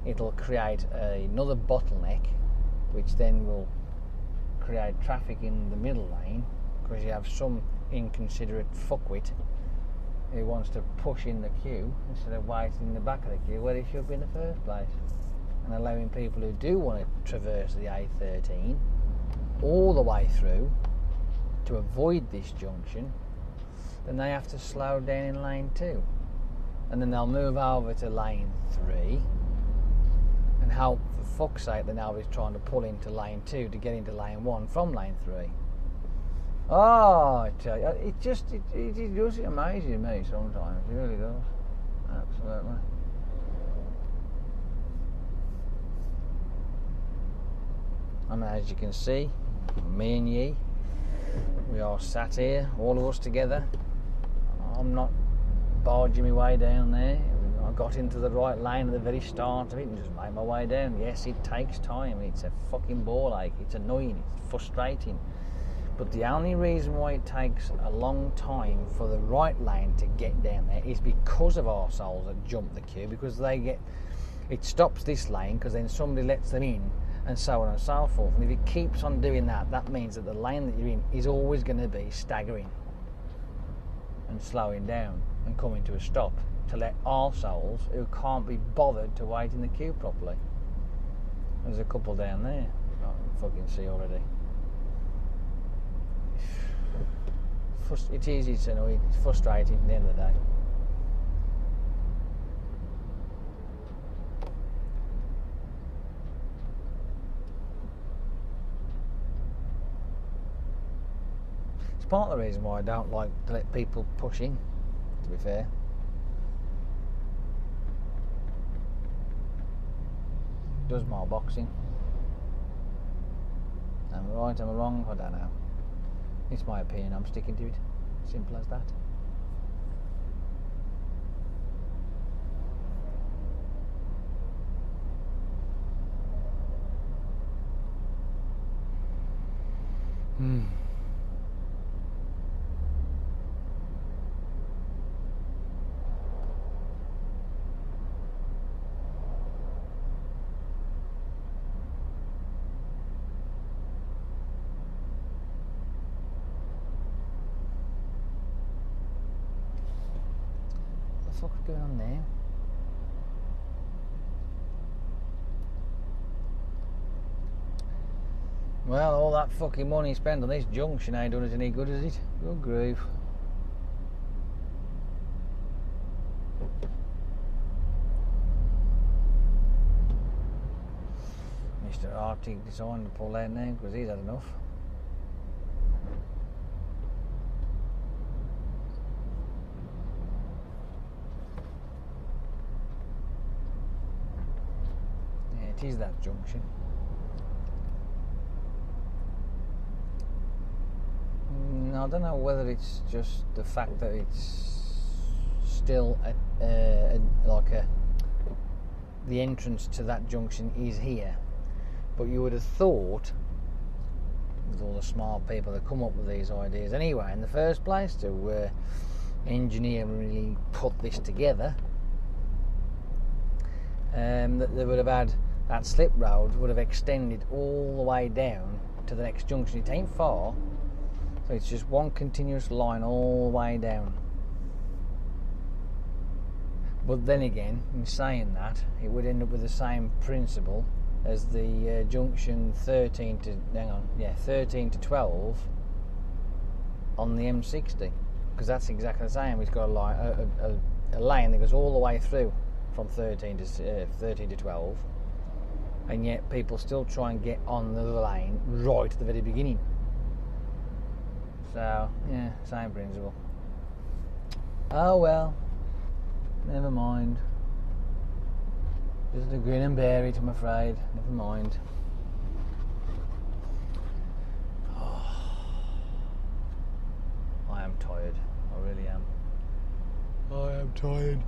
[SPEAKER 1] it'll create another bottleneck, which then will create traffic in the middle lane, because you have some inconsiderate fuckwit who wants to push in the queue instead of waiting in the back of the queue where he should be in the first place, and allowing people who do want to traverse the A13 all the way through to avoid this junction. Then they have to slow down in lane 2, and then they'll move over to lane 3 and hope for fuck's sake that nobody's trying to pull into lane 2 to get into lane 1 from lane 3. Oh, I tell you, it does amaze me sometimes, it really does, absolutely. And as you can see, me and ye, we are sat here, all of us together. I'm not barging my way down there. I got into the right lane at the very start of it and just made my way down. Yes, it takes time. It's a fucking ball ache. It's annoying. It's frustrating. But the only reason why it takes a long time for the right lane to get down there is because of arseholes that jump the queue, because they get it stops this lane because then somebody lets them in, and so on and so forth. And if it keeps on doing that, that means that the lane that you're in is always going to be staggering and slowing down and coming to a stop to let our souls who can't be bothered to wait in the queue properly. There's a couple down there I can fucking see already. It's easy to know, it's frustrating at the end of the day. It's part of the reason why I don't like to let people push in, to be fair. Does more boxing. Am I right, am I wrong? I don't know. It's my opinion, I'm sticking to it. Simple as that. What the fuck is going on there? Well, all that fucking money spent on this junction ain't done us any good, is it? Good grief. Mr. Arctic decided to pull out now because he's had enough. It is that junction. I don't know whether it's just the fact that it's still the entrance to that junction is here, but you would have thought, with all the smart people that come up with these ideas anyway in the first place, to engineer and really put this together, that they would have had that slip road would have extended all the way down to the next junction. It ain't far, so it's just one continuous line all the way down. But then again, in saying that, it would end up with the same principle as the junction 13 to 12 on the M60, because that's exactly the same. It's got a lane that goes all the way through from 13 to 12. And yet people still try and get on the lane right at the very beginning. So, yeah, same principle. Oh well, never mind. Just a grin and bear it, I'm afraid. Never mind. Oh, I am tired. I really am. I am tired.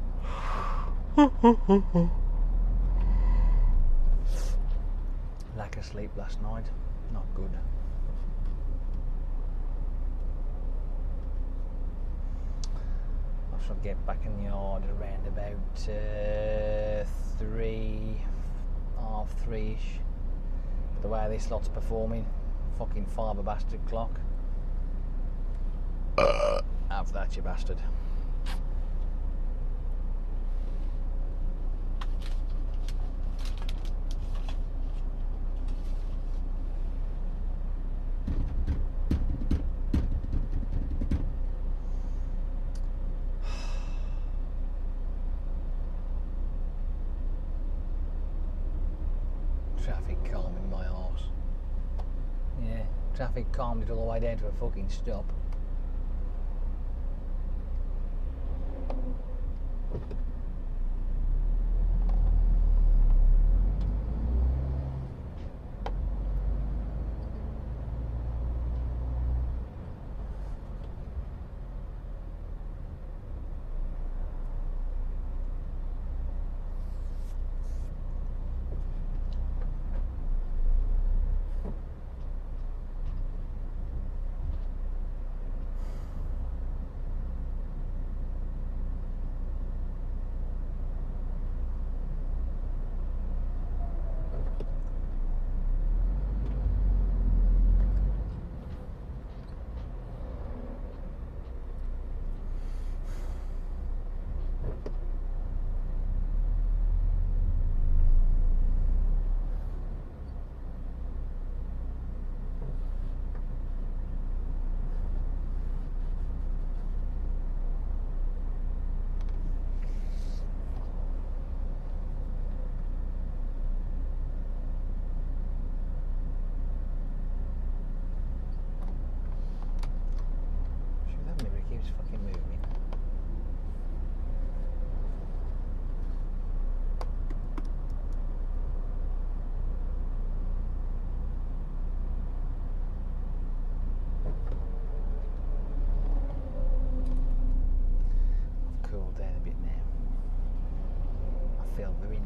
[SPEAKER 1] Lack of sleep last night, not good. I shall get back in the yard around about 3:30ish. But the way this lot's performing, fucking fibre bastard clock. Have that, you bastard. Traffic calming my arse. Yeah, traffic calmed it all the way down to a fucking stop.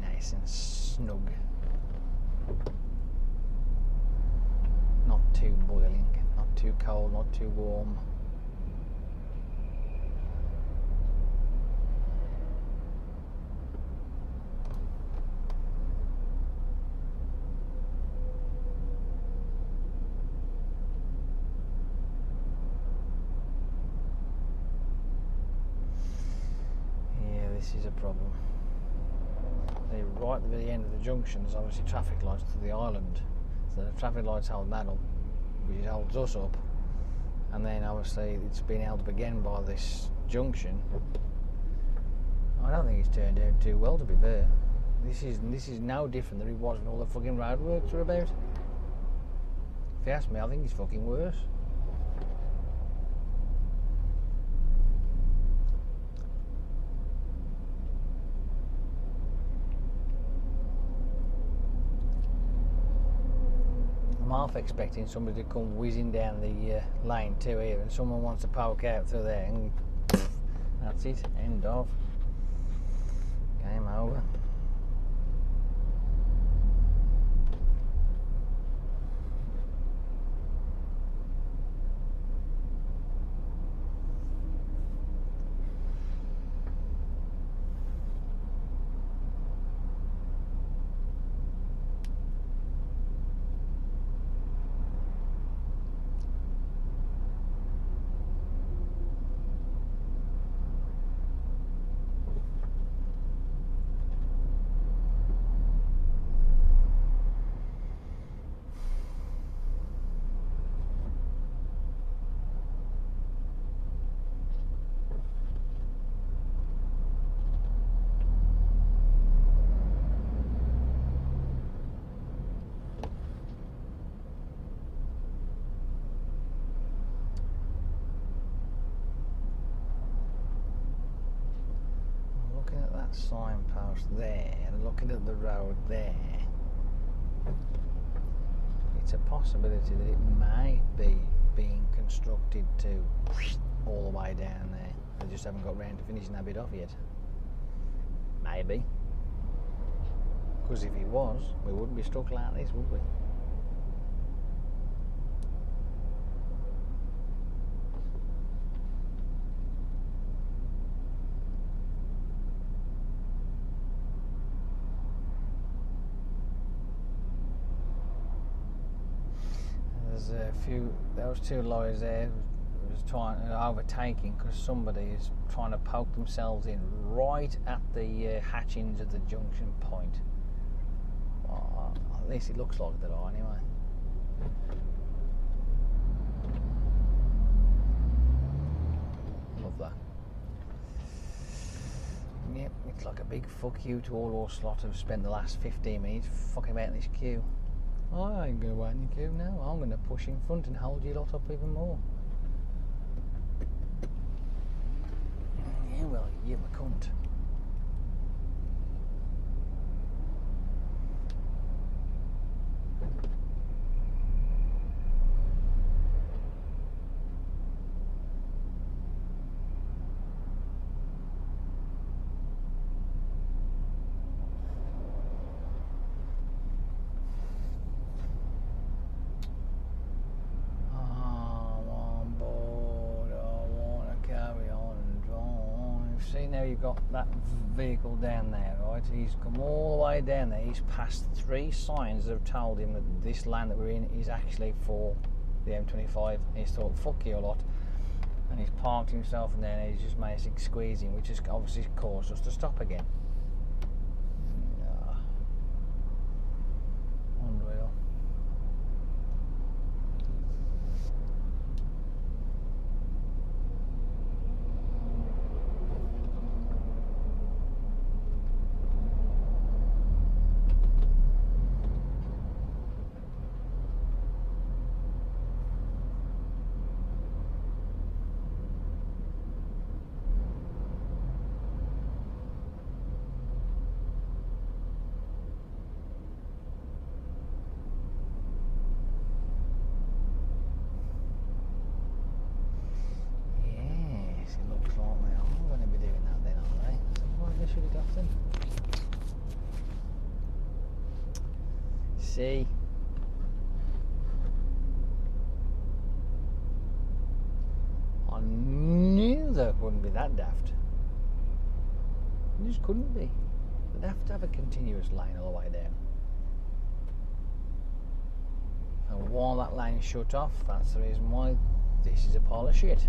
[SPEAKER 1] Very nice and snug. Not too boiling, not too cold, not too warm. This is a problem. Right at the end of the junction there's obviously traffic lights to the island, so the traffic lights hold that up, which holds us up, and then obviously it's been held up again by this junction. I don't think it's turned out too well, to be fair. This is no different than it was when all the fucking roadworks were about. If you ask me, I think it's fucking worse. I'm half expecting somebody to come whizzing down the lane too here, and someone wants to poke out through there, and that's it, end of. Game over. Signpost there, looking at the road there, it's a possibility that it may be being constructed to all the way down there. They just haven't got round to finishing that bit off yet. Maybe. Because if it was, we wouldn't be stuck like this, would we? Those two lorries there was trying overtaking because somebody is trying to poke themselves in right at the hatchings of the junction point. Well, at least it looks like they are anyway. Love that. Yep, it's like a big fuck you to all us lot who've spent the last 15 minutes fucking about this queue. I ain't going to wait in the queue now. I'm going to push in front and hold you lot up even more. Yeah, well, you're a cunt. Now you've got that vehicle down there, right? He's come all the way down there. He's passed 3 signs that have told him that this land that we're in is actually for the M25. He's thought, fuck you a lot, and he's parked himself, and then he's just made a squeezing, which has obviously caused us to stop again. Unreal. see. I knew they wouldn't be that daft. They just couldn't be. They'd have to have a continuous lane all the way down. And while that lane's shut off, that's the reason why this is a pile of shit.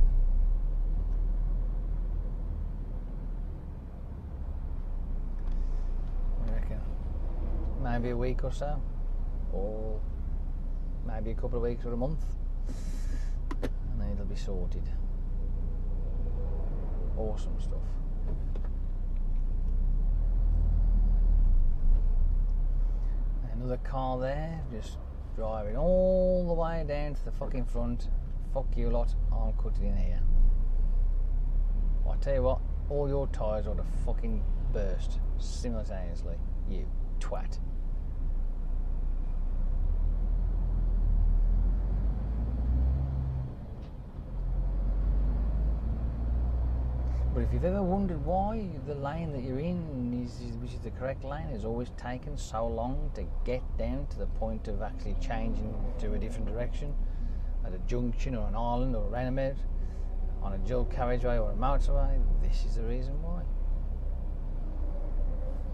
[SPEAKER 1] I reckon maybe a week or so, or maybe a couple of weeks or a month, and then it'll be sorted. Awesome stuff. Another car there, just driving all the way down to the fucking front. Fuck you lot, I'm cutting in here. Well, I tell you what, all your tyres ought to fucking burst simultaneously, you twat. But if you've ever wondered why the lane that you're in, which is the correct lane, has always taken so long to get down to the point of actually changing to a different direction, at a junction or an island or a roundabout, on a dual carriageway or a motorway, this is the reason why.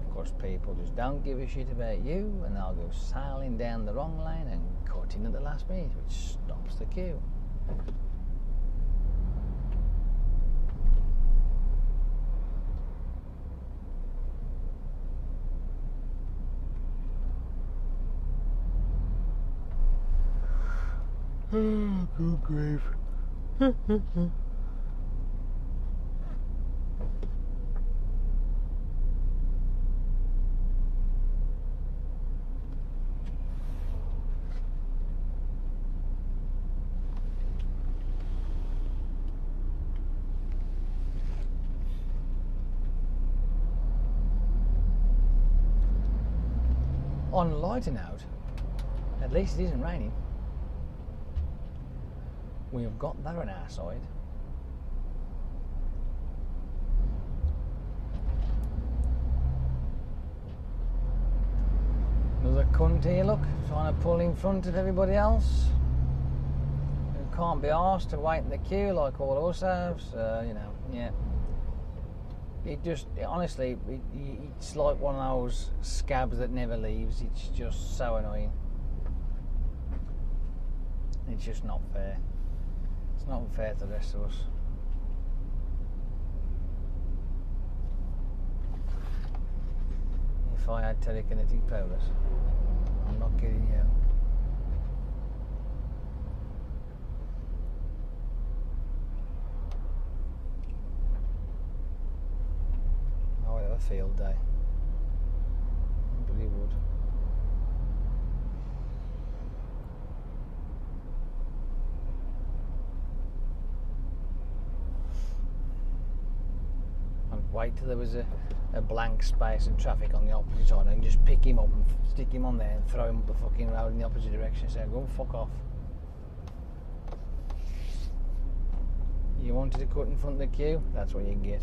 [SPEAKER 1] Of course, people just don't give a shit about you, and they'll go sailing down the wrong lane and cut in at the last minute, which stops the queue. Oh, good grief. On a lighter note, at least it isn't raining. We've got that on our side. Another cunt here, look, trying to pull in front of everybody else who can't be asked to wait in the queue like all of us have, so, you know, yeah. It just, honestly, it's like one of those scabs that never leaves. It's just so annoying. It's just not fair. It's not fair to the rest of us. If I had telekinetic powers, I'm not kidding you. I would have a field day. I really would. Wait till there was a blank space of traffic on the opposite side and just pick him up and stick him on there and throw him up the fucking road in the opposite direction and say, go and fuck off. You wanted to cut in front of the queue? That's what you get.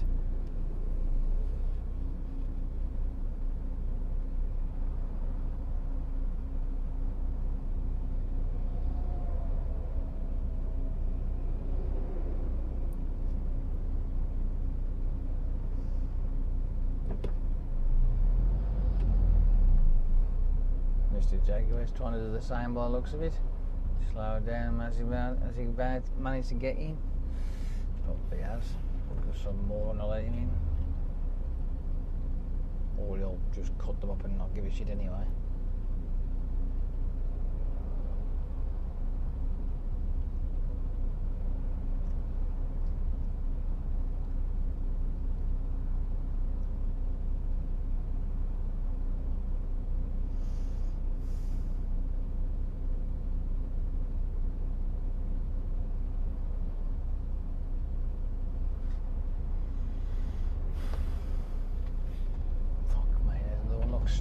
[SPEAKER 1] Mr. Jaguar's trying to do the same by the looks of it. Slow down as he managed to get in. Probably has, because some moron will let him in. Or he'll just cut them up and not give a shit anyway.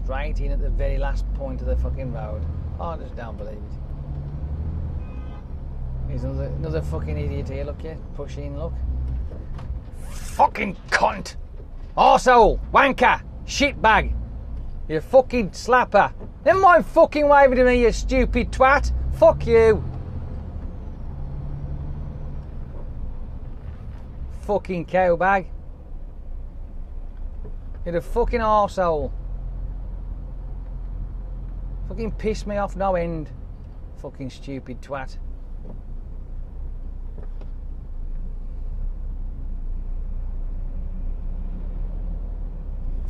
[SPEAKER 1] Straight in at the very last point of the fucking road. Oh, I just don't believe it. Here's another fucking idiot here, look here. Push in, look. Fucking cunt! Arsehole! Wanker! Shitbag! You fucking slapper. Never mind fucking waving to me, you stupid twat. Fuck you. Fucking cowbag. You're a fucking arsehole. Fucking piss me off no end. Fucking stupid twat.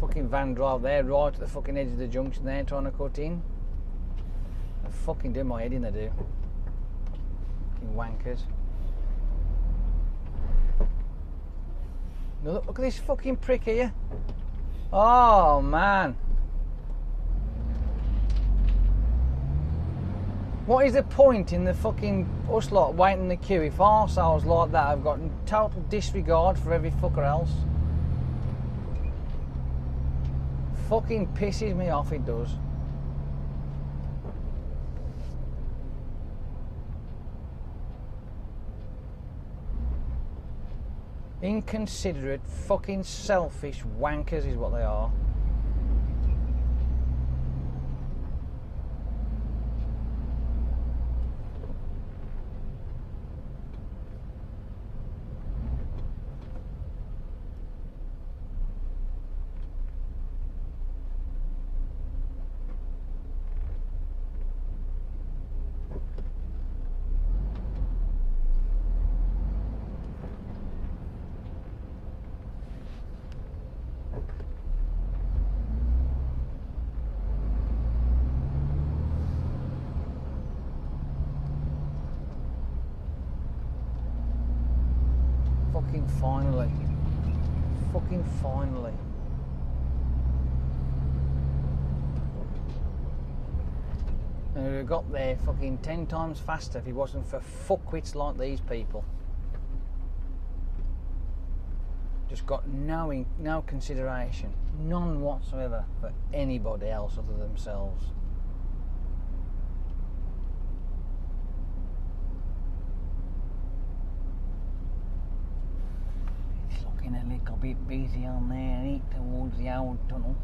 [SPEAKER 1] Fucking van drive there, right at the fucking edge of the junction there, trying to cut in. I fucking do my head in, they do. Fucking wankers. Look at this fucking prick here. Oh man. What is the point in the fucking us lot waiting in the queue if arseholes like that have got total disregard for every fucker else? Fucking pisses me off, it does. Inconsiderate, fucking selfish wankers is what they are. Finally. Fucking finally. And we'd have got there fucking 10 times faster if it wasn't for fuckwits like these people. Just got no consideration. None whatsoever for anybody else other than themselves. A little bit busy on there, ain't it, towards the old tunnel.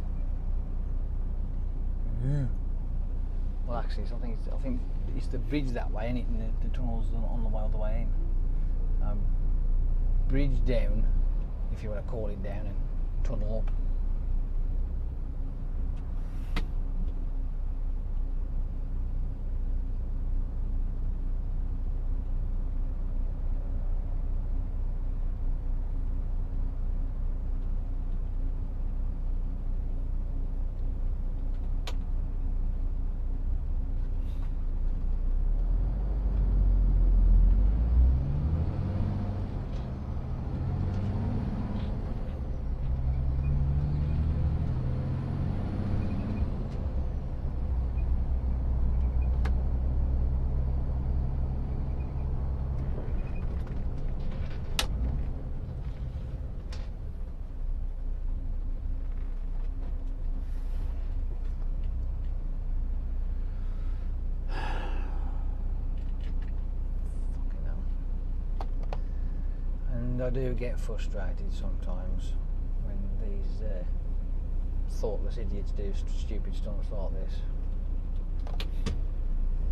[SPEAKER 1] Well, actually, I think it's the bridge that way, ain't it? And the tunnel's on the way all the way in. Bridge down, if you want to call it down, and tunnel up. I do get frustrated sometimes when these thoughtless idiots do stupid stunts like this.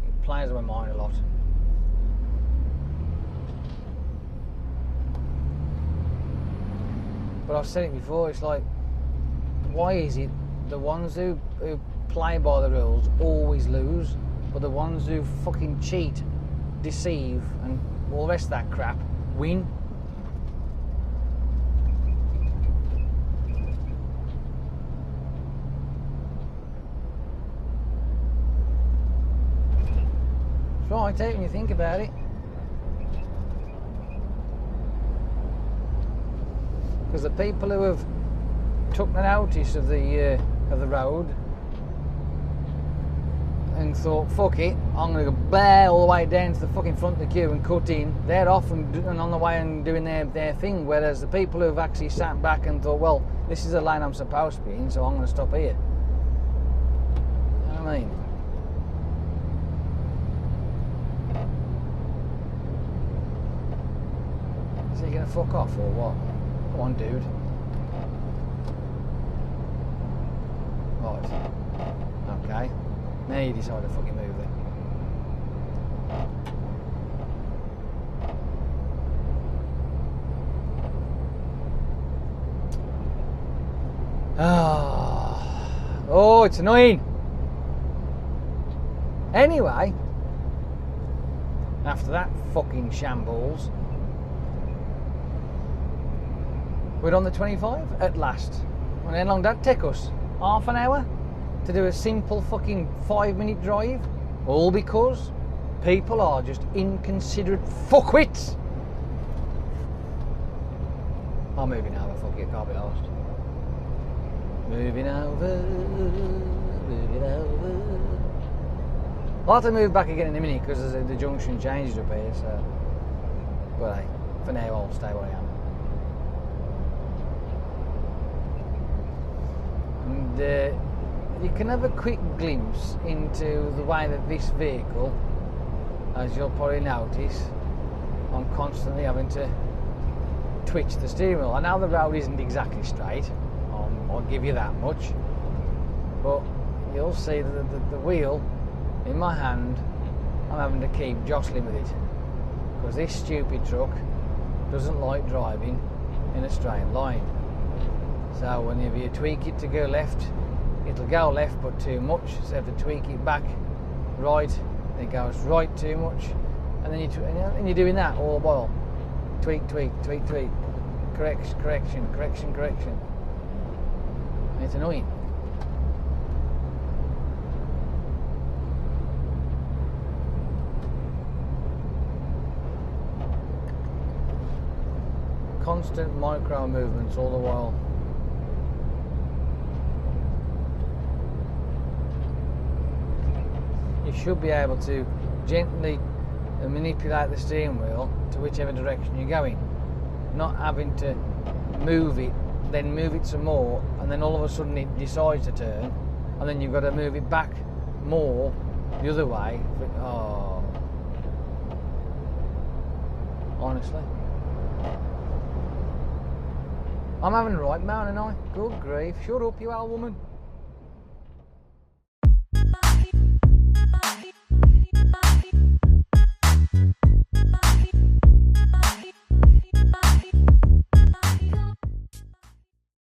[SPEAKER 1] It plays on my mind a lot. But I've said it before, it's like, why is it the ones who play by the rules always lose, but the ones who fucking cheat, deceive and all the rest of that crap win? Right, when you think about it, because the people who have took the notice of the road and thought, fuck it, I'm going to go bare all the way down to the fucking front of the queue and cut in, they're off and on the way and doing their thing, whereas the people who have actually sat back and thought, well, this is the lane I'm supposed to be in, so I'm going to stop here. You know what I mean? Is he going to fuck off or what? Come on, dude. Right. Okay. Now you decide to fucking move it. Oh, it's annoying. Anyway, after that fucking shambles, we're on the 25 at last. And how long did that take us? Half an hour to do a simple fucking 5-minute drive? All because people are just inconsiderate fuckwits. I'm moving over, fuck you, can't be arsed. Moving over, moving over. I'll have to move back again in a minute because the junction changed up here, so. But hey, for now I'll stay where I am. And you can have a quick glimpse into the way that this vehicle, as you'll probably notice, I'm constantly having to twitch the steering wheel. I know the road isn't exactly straight, I'll give you that much, but you'll see that the wheel in my hand, I'm having to keep jostling with it because this stupid truck doesn't like driving in a straight line. So whenever you tweak it to go left, it'll go left but too much, so you have to tweak it back right, then it goes right too much, and then you're doing that all the while. Tweak, tweak, tweak, tweak, correction, correction, correction, correction. It's annoying. Constant micro movements all the while. You should be able to gently manipulate the steering wheel to whichever direction you're going, not having to move it, then move it some more, and then all of a sudden it decides to turn, and then you've got to move it back more the other way. Oh, honestly, I'm having the right man, and I. Good grief! Shut up, you old woman.